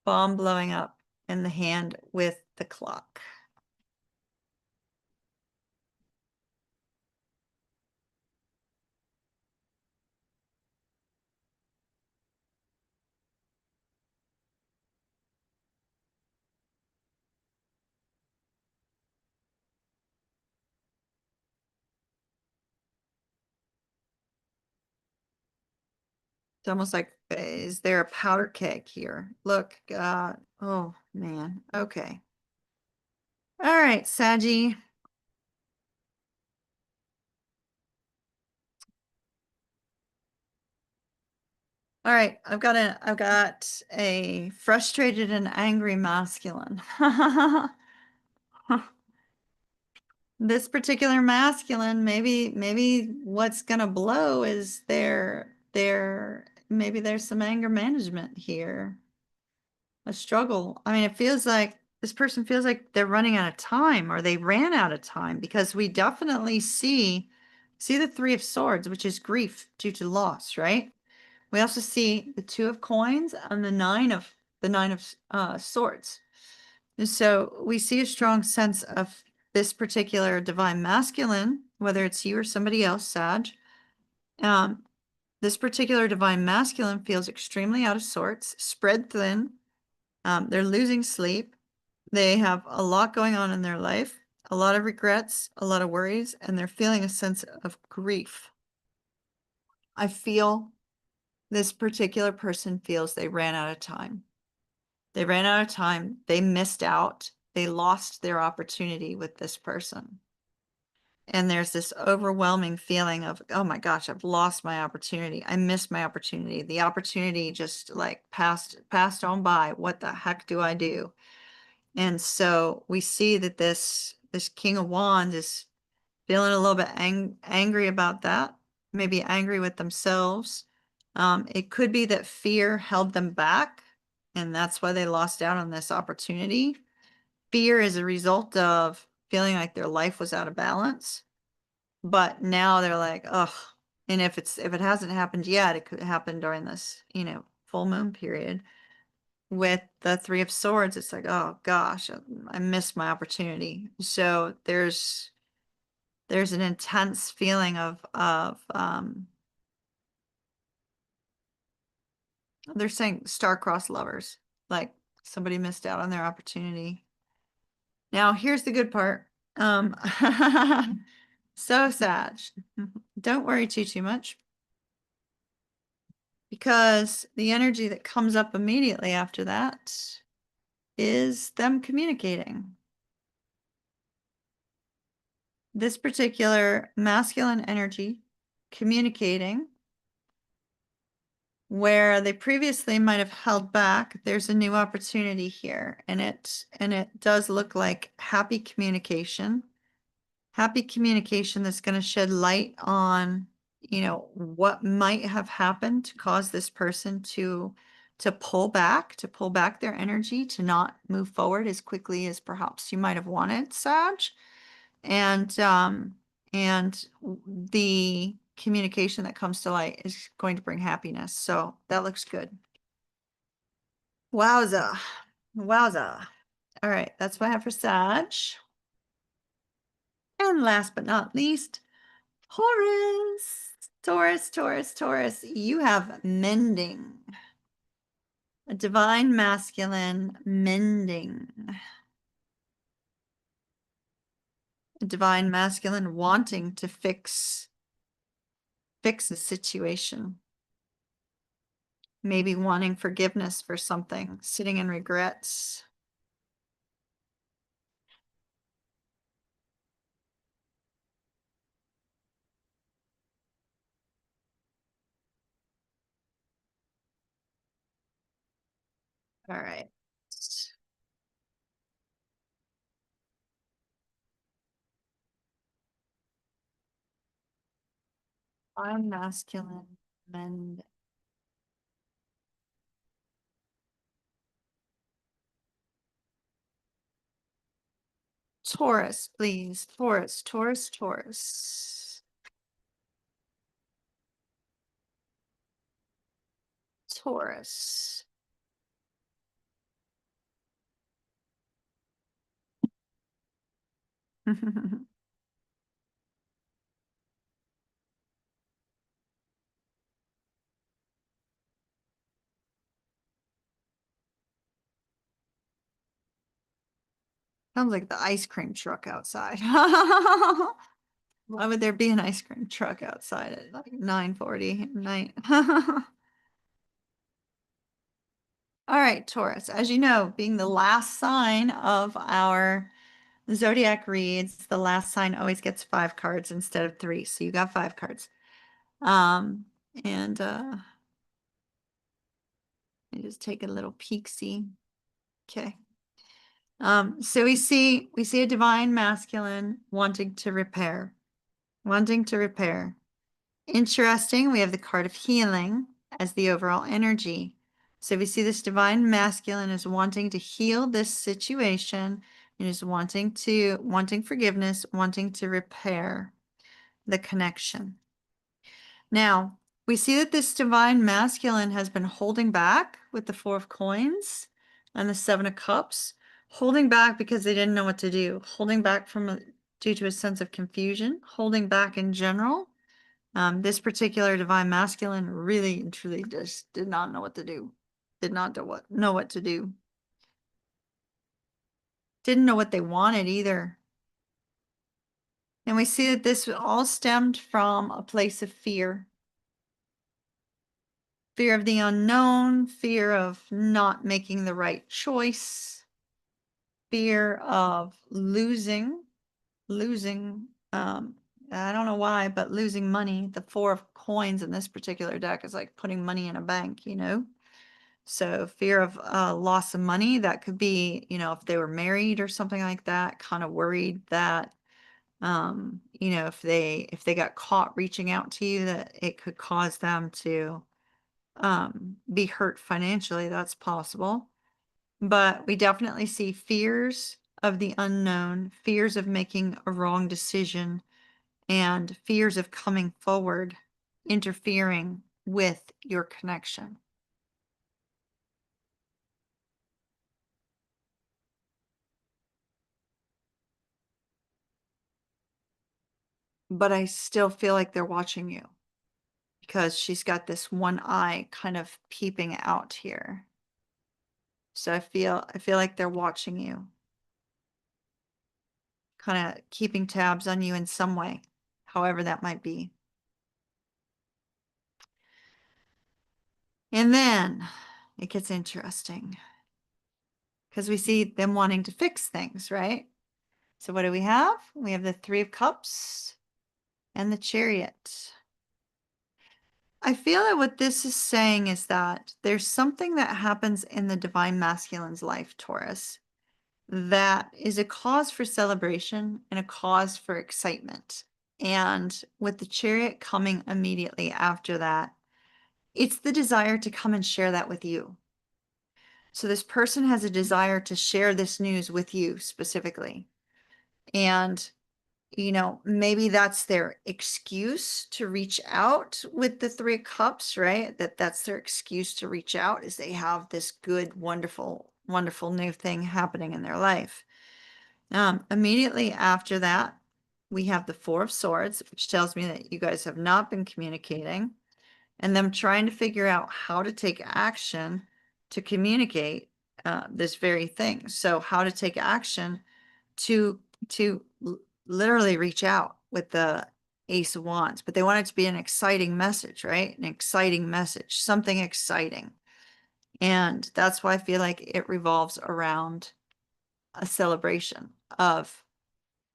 bomb blowing up and the hand with the clock. It's almost like, is there a powder keg here? Look, oh man, okay. All right, Saggy. All right, I've got a frustrated and angry masculine. This particular masculine, maybe what's gonna blow is maybe there's some anger management here. A struggle. I mean, it feels like this person feels like they're running out of time or they ran out of time because we definitely see the Three of Swords, which is grief due to loss, right? We also see the Two of Coins and the Nine of Swords. And so we see a strong sense of this particular divine masculine, whether it's you or somebody else, Sag. This particular divine masculine feels extremely out of sorts, spread thin. They're losing sleep. They have a lot going on in their life, a lot of regrets, a lot of worries, and they're feeling a sense of grief. I feel this particular person feels they ran out of time. They ran out of time. They missed out. they lost their opportunity with this person. And there's this overwhelming feeling of, oh my gosh, I've lost my opportunity. I missed my opportunity. The opportunity just like passed on by. What the heck do I do? And so we see that this King of Wands is feeling a little bit angry about that, maybe angry with themselves. It could be that fear held them back, and that's why they lost out on this opportunity. Fear is a result of feeling like their life was out of balance. But now they're like, ugh. And if it hasn't happened yet, it could happen during this, full moon period. With the Three of Swords, it's like, oh gosh, I missed my opportunity. So there's an intense feeling of they're saying star-crossed lovers, like somebody missed out on their opportunity. Now, here's the good part. So Sag, don't worry too much, because the energy that comes up immediately after that is them communicating. This particular masculine energy communicating, where they previously might have held back, there's a new opportunity here, and it does look like happy communication that's going to shed light on, what might have happened to cause this person to pull back their energy, to not move forward as quickly as perhaps you might have wanted, Sag. And the communication that comes to light is going to bring happiness. So that looks good. Wowza. Wowza. All right, that's what I have for Sag. And last but not least, Taurus, you have mending. A divine masculine mending. A divine masculine wanting to fix a situation. Maybe wanting forgiveness for something, sitting in regrets. All right. I'm masculine mend. Taurus, please. Taurus. Taurus. Sounds like the ice cream truck outside. Why would there be an ice cream truck outside at like 9:40 at night? All right, Taurus, as you know, being the last sign of our Zodiac reads, the last sign always gets 5 cards instead of 3. So you got 5 cards. And I just take a little peek-see. Okay. So we see a divine masculine wanting to repair. Interesting, we have the card of healing as the overall energy. So we see this divine masculine is wanting to heal this situation and is wanting forgiveness, wanting to repair the connection. Now, we see that this divine masculine has been holding back with the 4 of coins and the 7 of cups, holding back because they didn't know what to do, holding back due to a sense of confusion, holding back in general. This particular divine masculine really and truly just did not know what to do. Did not know what to do. Didn't know what they wanted either. And we see that this all stemmed from a place of fear. Fear of the unknown, fear of not making the right choice. fear of losing, I don't know why, but losing money. The Four of Coins in this particular deck is like putting money in a bank, you know? So fear of loss of money, that could be, you know, if they were married or something like that, kind of worried that, you know, if they got caught reaching out to you, that it could cause them to be hurt financially. That's possible. But we definitely see fears of the unknown, fears of making a wrong decision, and fears of coming forward, interfering with your connection. But I still feel like they're watching you because she's got this one eye kind of peeping out here. So I feel like they're watching you, kind of keeping tabs on you in some way, however that might be. And then it gets interesting because we see them wanting to fix things, right? So what do we have? We have the Three of Cups and the Chariot. I feel that what this is saying is that there's something that happens in the divine masculine's life, Taurus, that is a cause for celebration and a cause for excitement. And with the Chariot coming immediately after that, it's the desire to come and share that with you. So this person has a desire to share this news with you specifically. And, you know, maybe that's their excuse to reach out with the Three of Cups, right? That's their excuse to reach out, is they have this good, wonderful, wonderful new thing happening in their life. Immediately after that, we have the Four of Swords, which tells me that you guys have not been communicating, and them trying to figure out how to take action to communicate this very thing. So how to take action to literally reach out with the Ace of Wands, but they want it to be an exciting message, right? An exciting message, something exciting. And that's why I feel like it revolves around a celebration of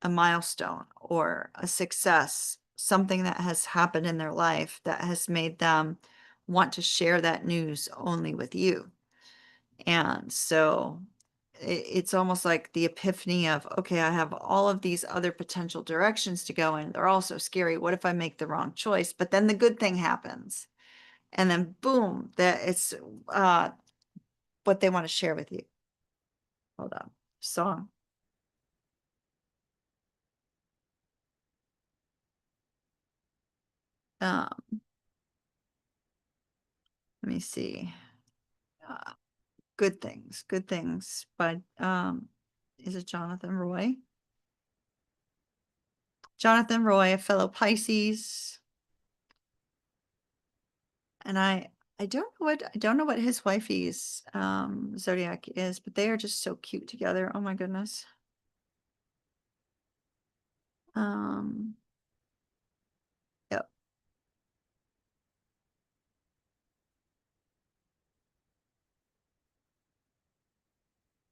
a milestone or a success, something that has happened in their life that has made them want to share that news only with you. And so it's almost like the epiphany of, okay, I have all of these other potential directions to go in. They're all so scary. What if I make the wrong choice? But then the good thing happens. And then boom, that it's what they want to share with you. Hold on. Song. Um, let me see. Uh, Good Things by is it Jonathan Roy? Jonathan Roy, a fellow Pisces. And I don't know what his wifey's zodiac is, but they are just so cute together. Oh my goodness. Um yep,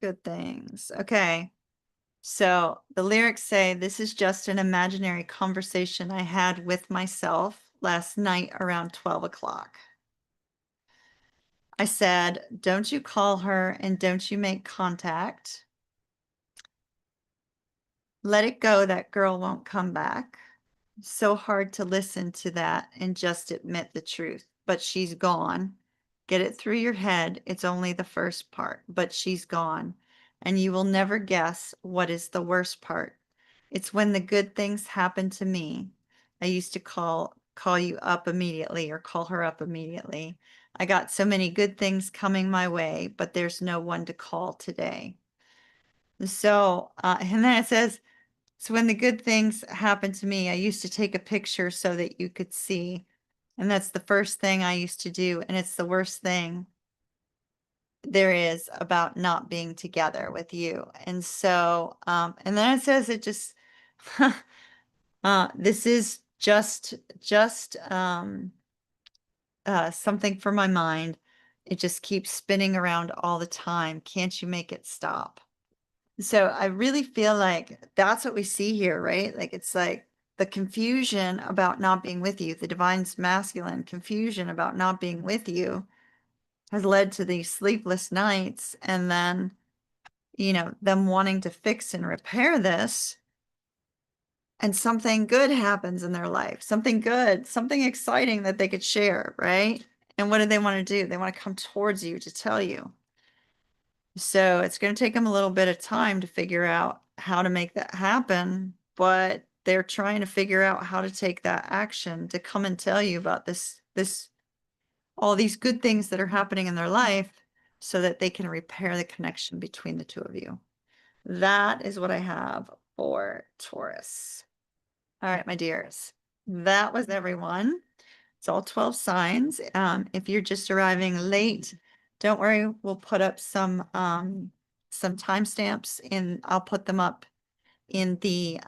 Good Things. Okay. So the lyrics say, this is just an imaginary conversation I had with myself last night around 12 o'clock. I said, don't you call her and don't you make contact. Let it go, that girl won't come back. So hard to listen to that and just admit the truth. But she's gone. Get it through your head. It's only the first part, but she's gone. And you will never guess what is the worst part. It's when the good things happen to me. I used to call you up immediately or call her up immediately. I got so many good things coming my way, but there's no one to call today. So, and then it says, so when the good things happen to me, I used to take a picture so that you could see. And that's the first thing I used to do. And it's the worst thing there is about not being together with you. And so, and then it says it just, this is just something for my mind. It just keeps spinning around all the time. Can't you make it stop? So I really feel like that's what we see here, right? Like it's like the confusion about not being with you, the divine's masculine confusion about not being with you has led to these sleepless nights, and then, them wanting to fix and repair this, and something good happens in their life, something good, something exciting that they could share, right? And what do they want to do? They want to come towards you to tell you. So it's going to take them a little bit of time to figure out how to make that happen, but they're trying to figure out how to take that action to come and tell you about all these good things that are happening in their life so that they can repair the connection between the two of you. That is what I have for Taurus. All right, my dears, that was everyone. It's all 12 signs. If you're just arriving late, don't worry, we'll put up some timestamps in, I'll put them up in the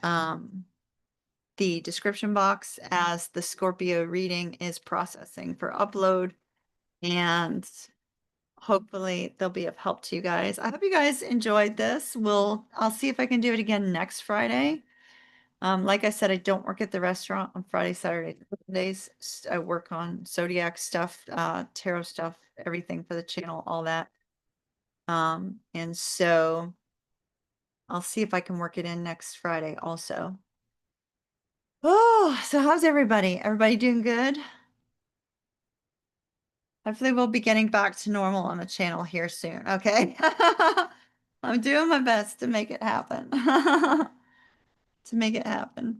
description box as the Scorpio reading is processing for upload, and hopefully they'll be of help to you guys. I hope you guys enjoyed this. I'll see if I can do it again next Friday. Like I said, I don't work at the restaurant on Friday, Saturday, Sundays. I work on Zodiac stuff, tarot stuff, everything for the channel, all that. And so I'll see if I can work it in next Friday also. Oh, so how's everybody? Everybody doing good? Hopefully we'll be getting back to normal on the channel here soon, okay? I'm doing my best to make it happen. To make it happen.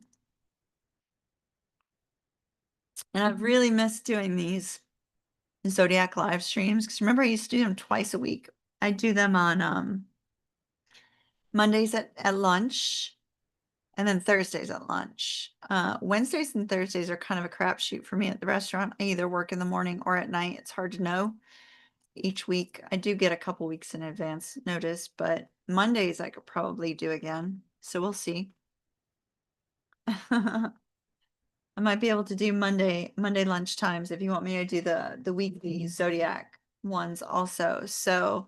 And I've really missed doing these Zodiac live streams, because remember I used to do them twice a week. I do them on Mondays at lunch, and then Thursdays at lunch. Wednesdays and Thursdays are kind of a crapshoot for me at the restaurant. I either work in the morning or at night. It's hard to know each week. I do get a couple weeks in advance notice, but Mondays I could probably do again. So we'll see. I might be able to do Monday lunch times if you want me to do the weekly Zodiac ones also. So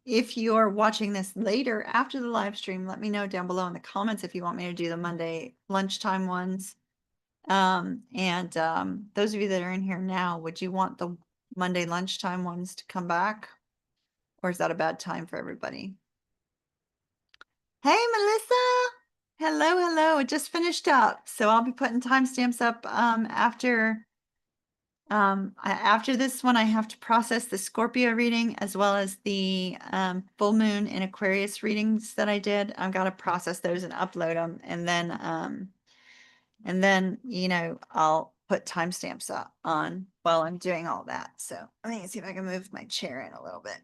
if you're watching this later after the live stream, let me know down below in the comments if you want me to do the Monday lunchtime ones. Those of you that are in here now, would you want the Monday lunchtime ones to come back? Or is that a bad time for everybody? Hey, Melissa. Hello, hello. It just finished up. So I'll be putting timestamps up after this one. I have to process the Scorpio reading as well as the full moon and Aquarius readings that I did. I've got to process those and upload them, and then I'll put timestamps up on while I'm doing all that. So let me see if I can move my chair in a little bit.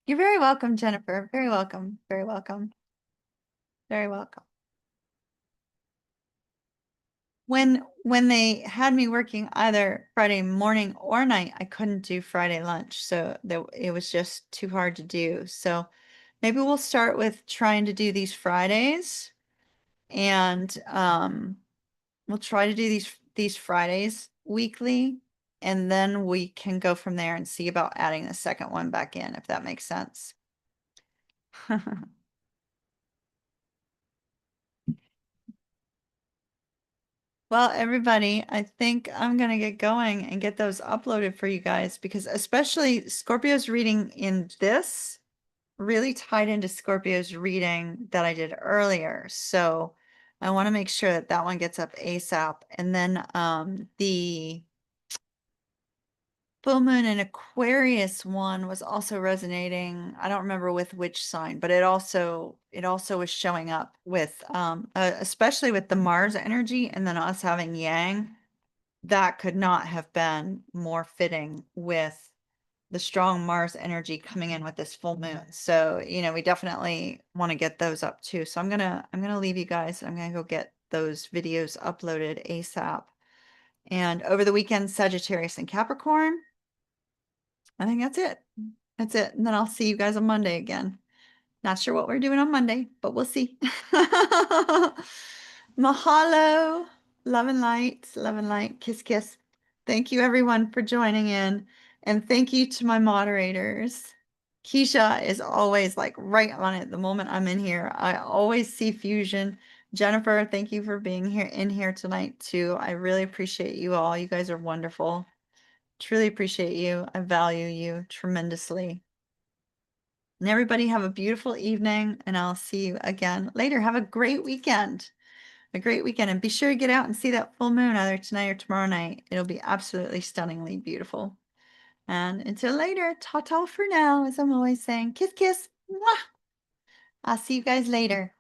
You're very welcome, Jennifer. Very welcome. Very welcome. Very welcome. When they had me working either Friday morning or night, I couldn't do Friday lunch. So it was just too hard to do. So maybe we'll start with trying to do these Fridays, and we'll try to do these Fridays weekly, and then we can go from there and see about adding the second one back in, if that makes sense. Well, everybody, I think I'm going to get going and get those uploaded for you guys, because especially Scorpio's reading in this really tied into Scorpio's reading that I did earlier. So I want to make sure that that one gets up ASAP. And then the full moon and Aquarius one was also resonating. I don't remember with which sign, but it also was showing up with especially with the Mars energy, and then us having Yang. That could not have been more fitting with the strong Mars energy coming in with this full moon. So, we definitely want to get those up too. So I'm gonna leave you guys. I'm gonna go get those videos uploaded ASAP. And over the weekend, Sagittarius and Capricorn. I think that's it. That's it. And then I'll see you guys on Monday again. Not sure what we're doing on Monday, but we'll see. Mahalo. Love and light. Love and light. Kiss, kiss. Thank you everyone for joining in. And thank you to my moderators. Keisha is always like right on it the moment I'm in here. I always see fusion. Jennifer, thank you for being here in here tonight too. I really appreciate you all. You guys are wonderful. Truly appreciate you. I value you tremendously. And everybody have a beautiful evening, and I'll see you again later. Have a great weekend. A great weekend. And be sure to get out and see that full moon either tonight or tomorrow night. It'll be absolutely stunningly beautiful. And until later, ta-ta for now, as I'm always saying. Kiss, kiss. Mwah! I'll see you guys later.